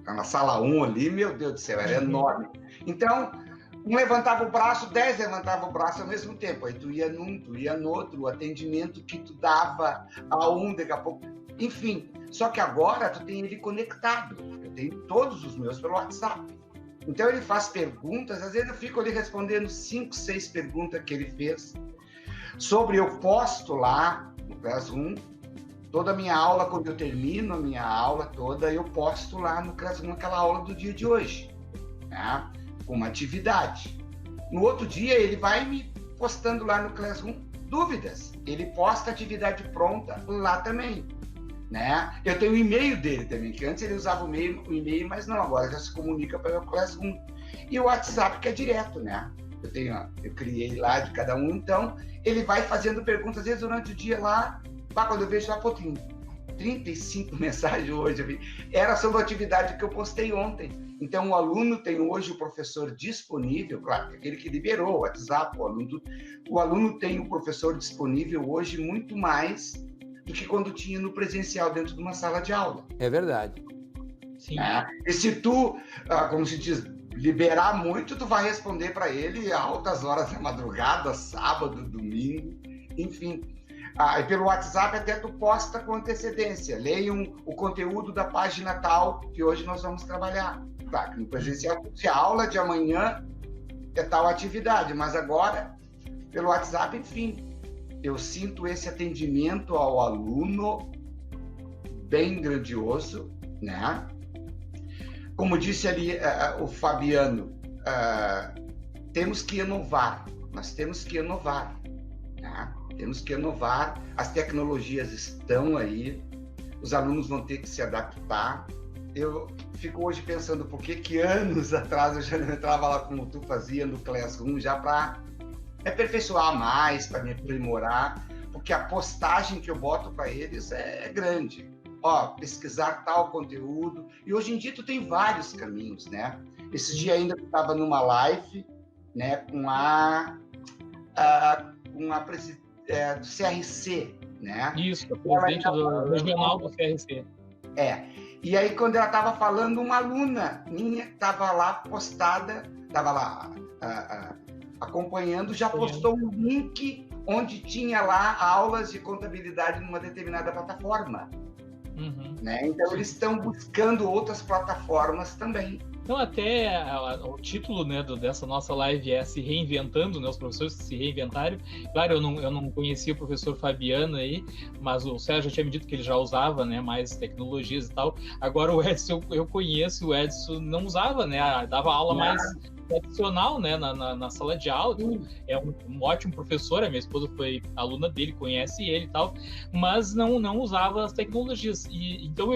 Na sala 1 ali, meu Deus do céu, era enorme. Então, um levantava o braço, 10 levantavam o braço ao mesmo tempo. Aí tu ia num, tu ia no outro, o atendimento que tu dava a um, daqui a pouco. Enfim, só que agora tu tem ele conectado. Eu tenho todos os meus pelo WhatsApp. Então ele faz perguntas, às vezes eu fico ali respondendo 5, 6 perguntas que ele fez. Eu posto lá no Classroom, toda a minha aula, quando eu termino a minha aula toda, eu posto lá no Classroom aquela aula do dia de hoje, né? Com uma atividade. No outro dia ele vai me postando lá no Classroom dúvidas. Ele posta a atividade pronta lá também. Né? Eu tenho o e-mail dele também, que antes ele usava o e-mail, mas não, agora já se comunica pelo Classroom. E o WhatsApp, que é direto, né? Eu criei lá de cada um, então ele vai fazendo perguntas, às vezes durante o dia lá, quando eu vejo lá, 35 mensagens hoje, eu vi. Era sobre a atividade que eu postei ontem. Então o aluno tem hoje o professor disponível, claro, aquele que liberou o WhatsApp, o aluno tem o professor disponível hoje muito mais do que quando tinha no presencial dentro de uma sala de aula. É verdade. Sim. E se tu, como se diz, liberar muito, tu vai responder para ele a altas horas da madrugada, sábado, domingo, enfim. E pelo WhatsApp até tu posta com antecedência. Leiam o conteúdo da página tal que hoje nós vamos trabalhar. Claro, no presencial, se a aula de amanhã é tal atividade, mas agora, pelo WhatsApp, enfim, eu sinto esse atendimento ao aluno bem grandioso, né? Como disse ali o Fabiano, temos que inovar, nós temos que inovar, né? Temos que inovar, as tecnologias estão aí, os alunos vão ter que se adaptar. Eu fico hoje pensando por que anos atrás eu já não entrava lá como tu fazia no Classroom, já para aperfeiçoar mais, para me aprimorar, porque a postagem que eu boto para eles é grande. Pesquisar tal conteúdo, e hoje em dia tu tem vários caminhos, né? Esse dia ainda eu estava numa live, né, com a presidente do CRC, né? Isso, a presidente do regional do CRC. E aí quando ela estava falando, uma aluna minha estava lá postada, estava lá acompanhando, já postou um link onde tinha lá aulas de contabilidade numa determinada plataforma. Né? Então eles estão buscando outras plataformas também. Então até o título, né, dessa nossa live é Se Reinventando, né, os professores que se reinventaram. Claro, eu não conhecia o professor Fabiano aí, mas o Sérgio já tinha me dito que ele já usava, né, mais tecnologias e tal. Agora o Edson, eu conheço, o Edson não usava, né, dava aula mais tradicional, né, na sala de aula. É um ótimo professor, a minha esposa foi aluna dele, conhece ele e tal, mas não usava as tecnologias. E então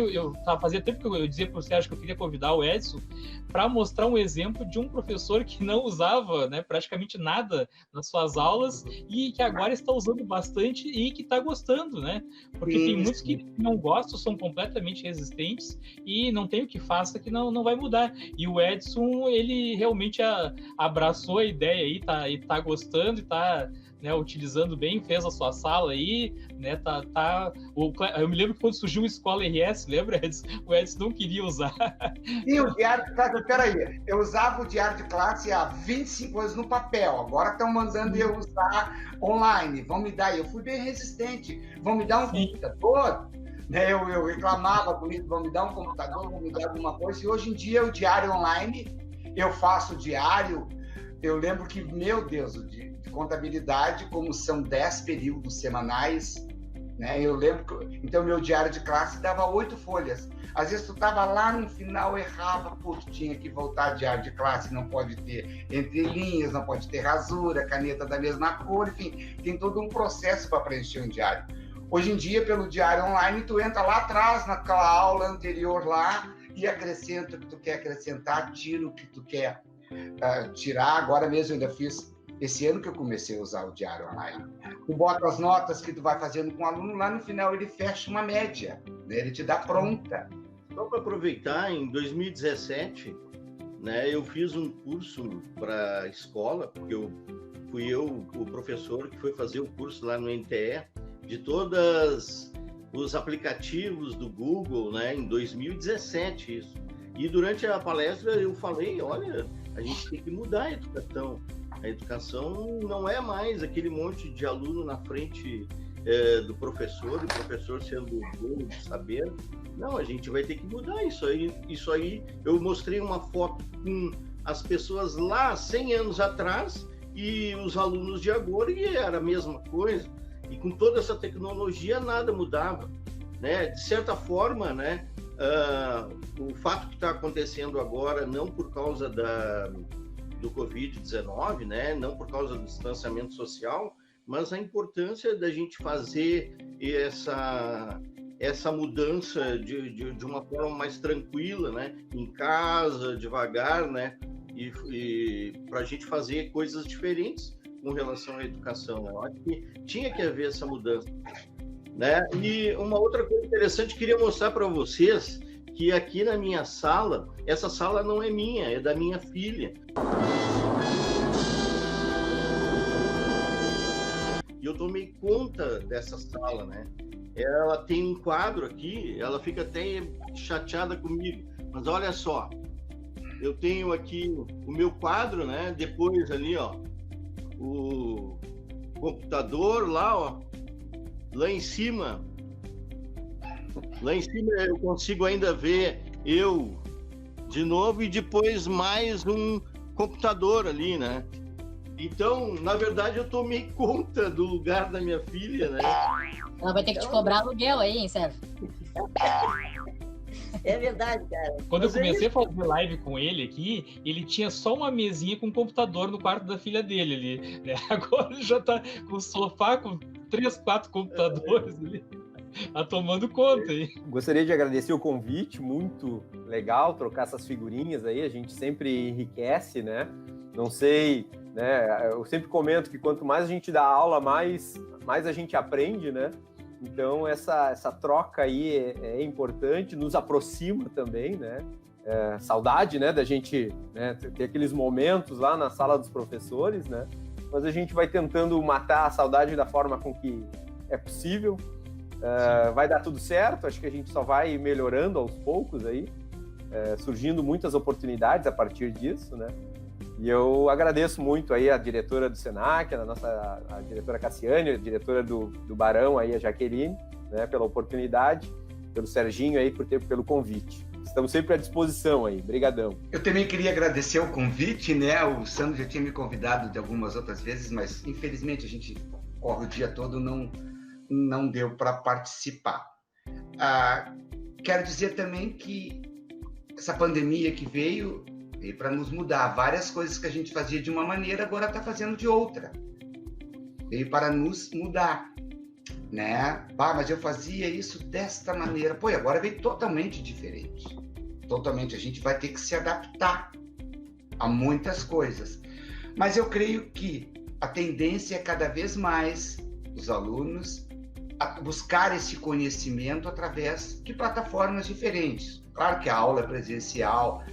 fazia tempo que eu dizia para o Sérgio que eu queria convidar o Edson para mostrar um exemplo de um professor que não usava, né, praticamente nada nas suas aulas e que agora está usando bastante e que está gostando, né? Porque tem muitos que não gostam, são completamente resistentes e não tem o que faça que não vai mudar. E o Edson, ele realmente abraçou a ideia aí, tá gostando e tá, né, utilizando bem, fez a sua sala aí, né, eu me lembro que quando surgiu o Escola RS, lembra, Edson? O Edson não queria usar. Sim, o diário de classe, peraí, eu usava o diário de classe há 25 anos no papel, agora estão mandando eu usar online, vão me dar, eu fui bem resistente, vão me dar um computador, né, eu reclamava com isso, vão me dar um computador, vão me dar alguma coisa, e hoje em dia o diário online, eu faço o diário, eu lembro que, meu Deus, de contabilidade, como são 10 períodos semanais, né? Eu lembro que, então, meu diário de classe dava 8 folhas. Às vezes tu estava lá no final, errava, tu tinha que voltar diário de classe, não pode ter entre linhas, não pode ter rasura, caneta da mesma cor, enfim, tem todo um processo para preencher um diário. Hoje em dia, pelo diário online, tu entra lá atrás, naquela aula anterior lá, e acrescenta o que tu quer acrescentar, tira o que tu quer tirar. Agora mesmo eu ainda fiz, esse ano que eu comecei a usar o diário online. Tu bota as notas que tu vai fazendo com o aluno, lá no final ele fecha uma média, né? Ele te dá pronta. Só para aproveitar, em 2017, né, eu fiz um curso para a escola, porque eu fui eu, o professor, que foi fazer o curso lá no NTE, de todos os aplicativos do Google, né, em 2017, isso. E durante a palestra eu falei, olha, a gente tem que mudar a educação. A educação não é mais aquele monte de aluno na frente do professor, e o professor sendo bom de saber. Não, a gente vai ter que mudar isso aí. Isso aí, eu mostrei uma foto com as pessoas lá 100 anos atrás e os alunos de agora, e era a mesma coisa. E com toda essa tecnologia, nada mudava, né? De certa forma, né, o fato que está acontecendo agora, não por causa do Covid-19, né, não por causa do distanciamento social, mas a importância da gente fazer essa mudança de uma forma mais tranquila, né, em casa, devagar, né, e para a gente fazer coisas diferentes com relação à educação. Eu acho que tinha que haver essa mudança, né? E uma outra coisa interessante, queria mostrar para vocês que aqui na minha sala, essa sala não é minha, é da minha filha. E eu tomei conta dessa sala, né? Ela tem um quadro aqui, ela fica até chateada comigo, mas olha só, eu tenho aqui o meu quadro, né? Depois ali, ó, o computador lá, ó, lá em cima eu consigo ainda ver eu de novo e depois mais um computador ali, né? Então, na verdade, eu tomei conta do lugar da minha filha, né? Ela vai ter que te cobrar aluguel aí, hein, Sérgio? É verdade, cara. Quando eu comecei a fazer live com ele aqui, ele tinha só uma mesinha com um computador no quarto da filha dele ali, né? Agora ele já tá com o sofá com 3, 4 computadores ali, tá tomando conta aí. Gostaria de agradecer o convite, muito legal trocar essas figurinhas aí, a gente sempre enriquece, né? Não sei, né? Eu sempre comento que quanto mais a gente dá aula, mais a gente aprende, né? Então, essa troca aí é importante, nos aproxima também, né? Saudade, né, da gente, né, ter aqueles momentos lá na sala dos professores, né? Mas a gente vai tentando matar a saudade da forma com que é possível. Vai dar tudo certo, acho que a gente só vai melhorando aos poucos aí, surgindo muitas oportunidades a partir disso, né? E eu agradeço muito aí a diretora do Senac, a diretora Cassiane, a diretora do Barão, aí, a Jaqueline, né, pela oportunidade, pelo Serginho aí, pelo convite. Estamos sempre à disposição aí. Brigadão. Eu também queria agradecer o convite, né? O Sandro já tinha me convidado de algumas outras vezes, mas infelizmente a gente corre o dia todo, não deu para participar. Quero dizer também que essa pandemia que veio para nos mudar. Várias coisas que a gente fazia de uma maneira, agora está fazendo de outra. Veio para nos mudar, né? Mas eu fazia isso desta maneira. Pô, e agora veio totalmente diferente. Totalmente. A gente vai ter que se adaptar a muitas coisas. Mas eu creio que a tendência é cada vez mais os alunos a buscar esse conhecimento através de plataformas diferentes. Claro que a aula é presencial,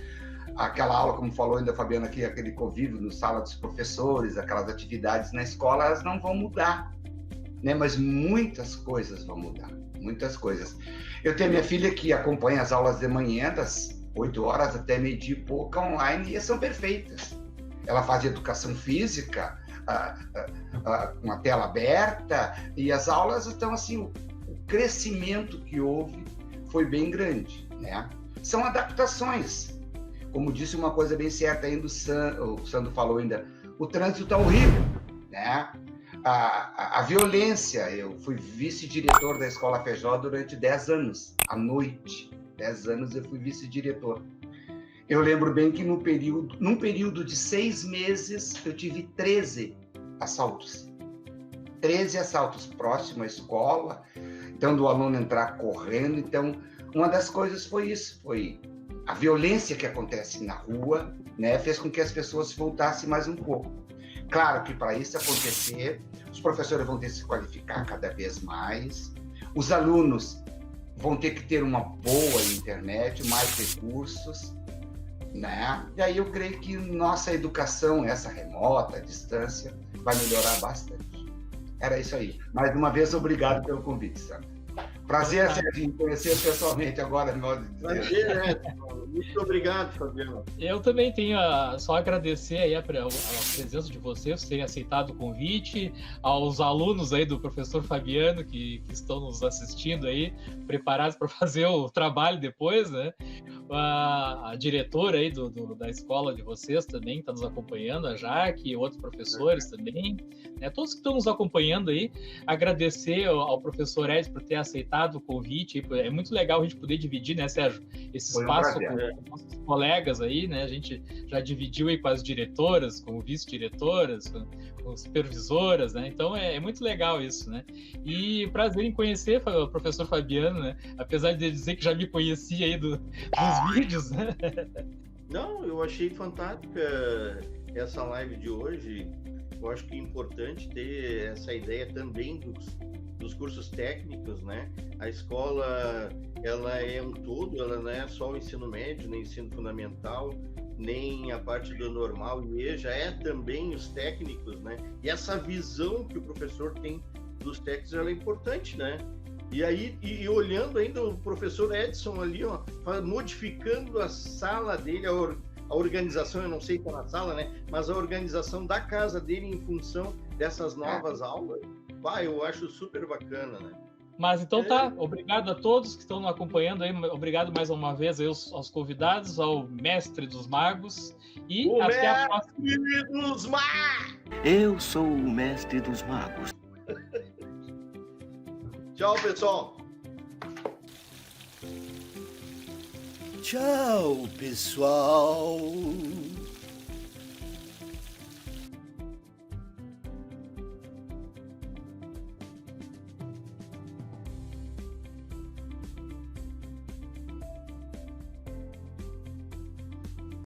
aquela aula, como falou ainda a Fabiana aqui, aquele convívio na sala dos professores, aquelas atividades na escola, elas não vão mudar, né? Mas muitas coisas vão mudar, muitas coisas. Eu tenho minha filha que acompanha as aulas de manhã, das 8 horas até meio-dia e pouco, online, e são perfeitas. Ela faz educação física, uma tela aberta, e as aulas estão assim, o crescimento que houve foi bem grande, né? São adaptações. Como disse uma coisa bem certa ainda, o Sandro falou ainda, o trânsito está horrível, né? A violência, eu fui vice-diretor da Escola Feijó durante 10 anos, à noite, 10 anos eu fui vice-diretor. Eu lembro bem que num período de 6 meses, eu tive 13 assaltos. 13 assaltos próximo à escola, então do aluno entrar correndo. Então, uma das coisas foi isso, foi a violência que acontece na rua, né, fez com que as pessoas voltassem mais um pouco. Claro que para isso acontecer, os professores vão ter que se qualificar cada vez mais, os alunos vão ter que ter uma boa internet, mais recursos, né? E aí eu creio que nossa educação, essa remota, à distância, vai melhorar bastante. Era isso aí. Mais uma vez, obrigado pelo convite, Sandra. Prazer, Serginho, conhecer pessoalmente agora, de modo de dizer. Prazer, né? Muito obrigado, Fabiano. Eu também tenho só agradecer aí a presença de vocês, terem aceitado o convite, aos alunos aí do professor Fabiano que estão nos assistindo aí, preparados para fazer o trabalho depois, né? A diretora aí da escola de vocês também está nos acompanhando, a Jaque e outros professores também, né? Todos que estão nos acompanhando aí, agradecer ao professor Edson por ter aceitado o convite. É muito legal a gente poder dividir, né, Sérgio, esse espaço com nossos colegas aí, né? A gente já dividiu aí com as diretoras, com vice-diretoras, com supervisoras, né? Então é muito legal isso, né? E prazer em conhecer o professor Fabiano, né? Apesar de dizer que já me conhecia aí dos vídeos, né? Não, eu achei fantástica essa live de hoje. Eu acho que é importante ter essa ideia também dos cursos técnicos, né? A escola, ela é um todo, ela não é só o ensino médio, nem ensino fundamental, nem a parte do normal e EJA, é também os técnicos, né? E essa visão que o professor tem dos técnicos, ela é importante, né? E aí, olhando ainda o professor Edson ali, ó, modificando a sala dele, a organização, eu não sei qual é na sala, né? Mas a organização da casa dele em função dessas novas aulas, eu acho super bacana, né? Mas então tá, obrigado a todos que estão nos acompanhando aí, obrigado mais uma vez aí aos convidados, ao mestre dos magos e até a próxima. Mestre dos magos! Eu sou o mestre dos magos. Tchau, pessoal! Tchau, pessoal!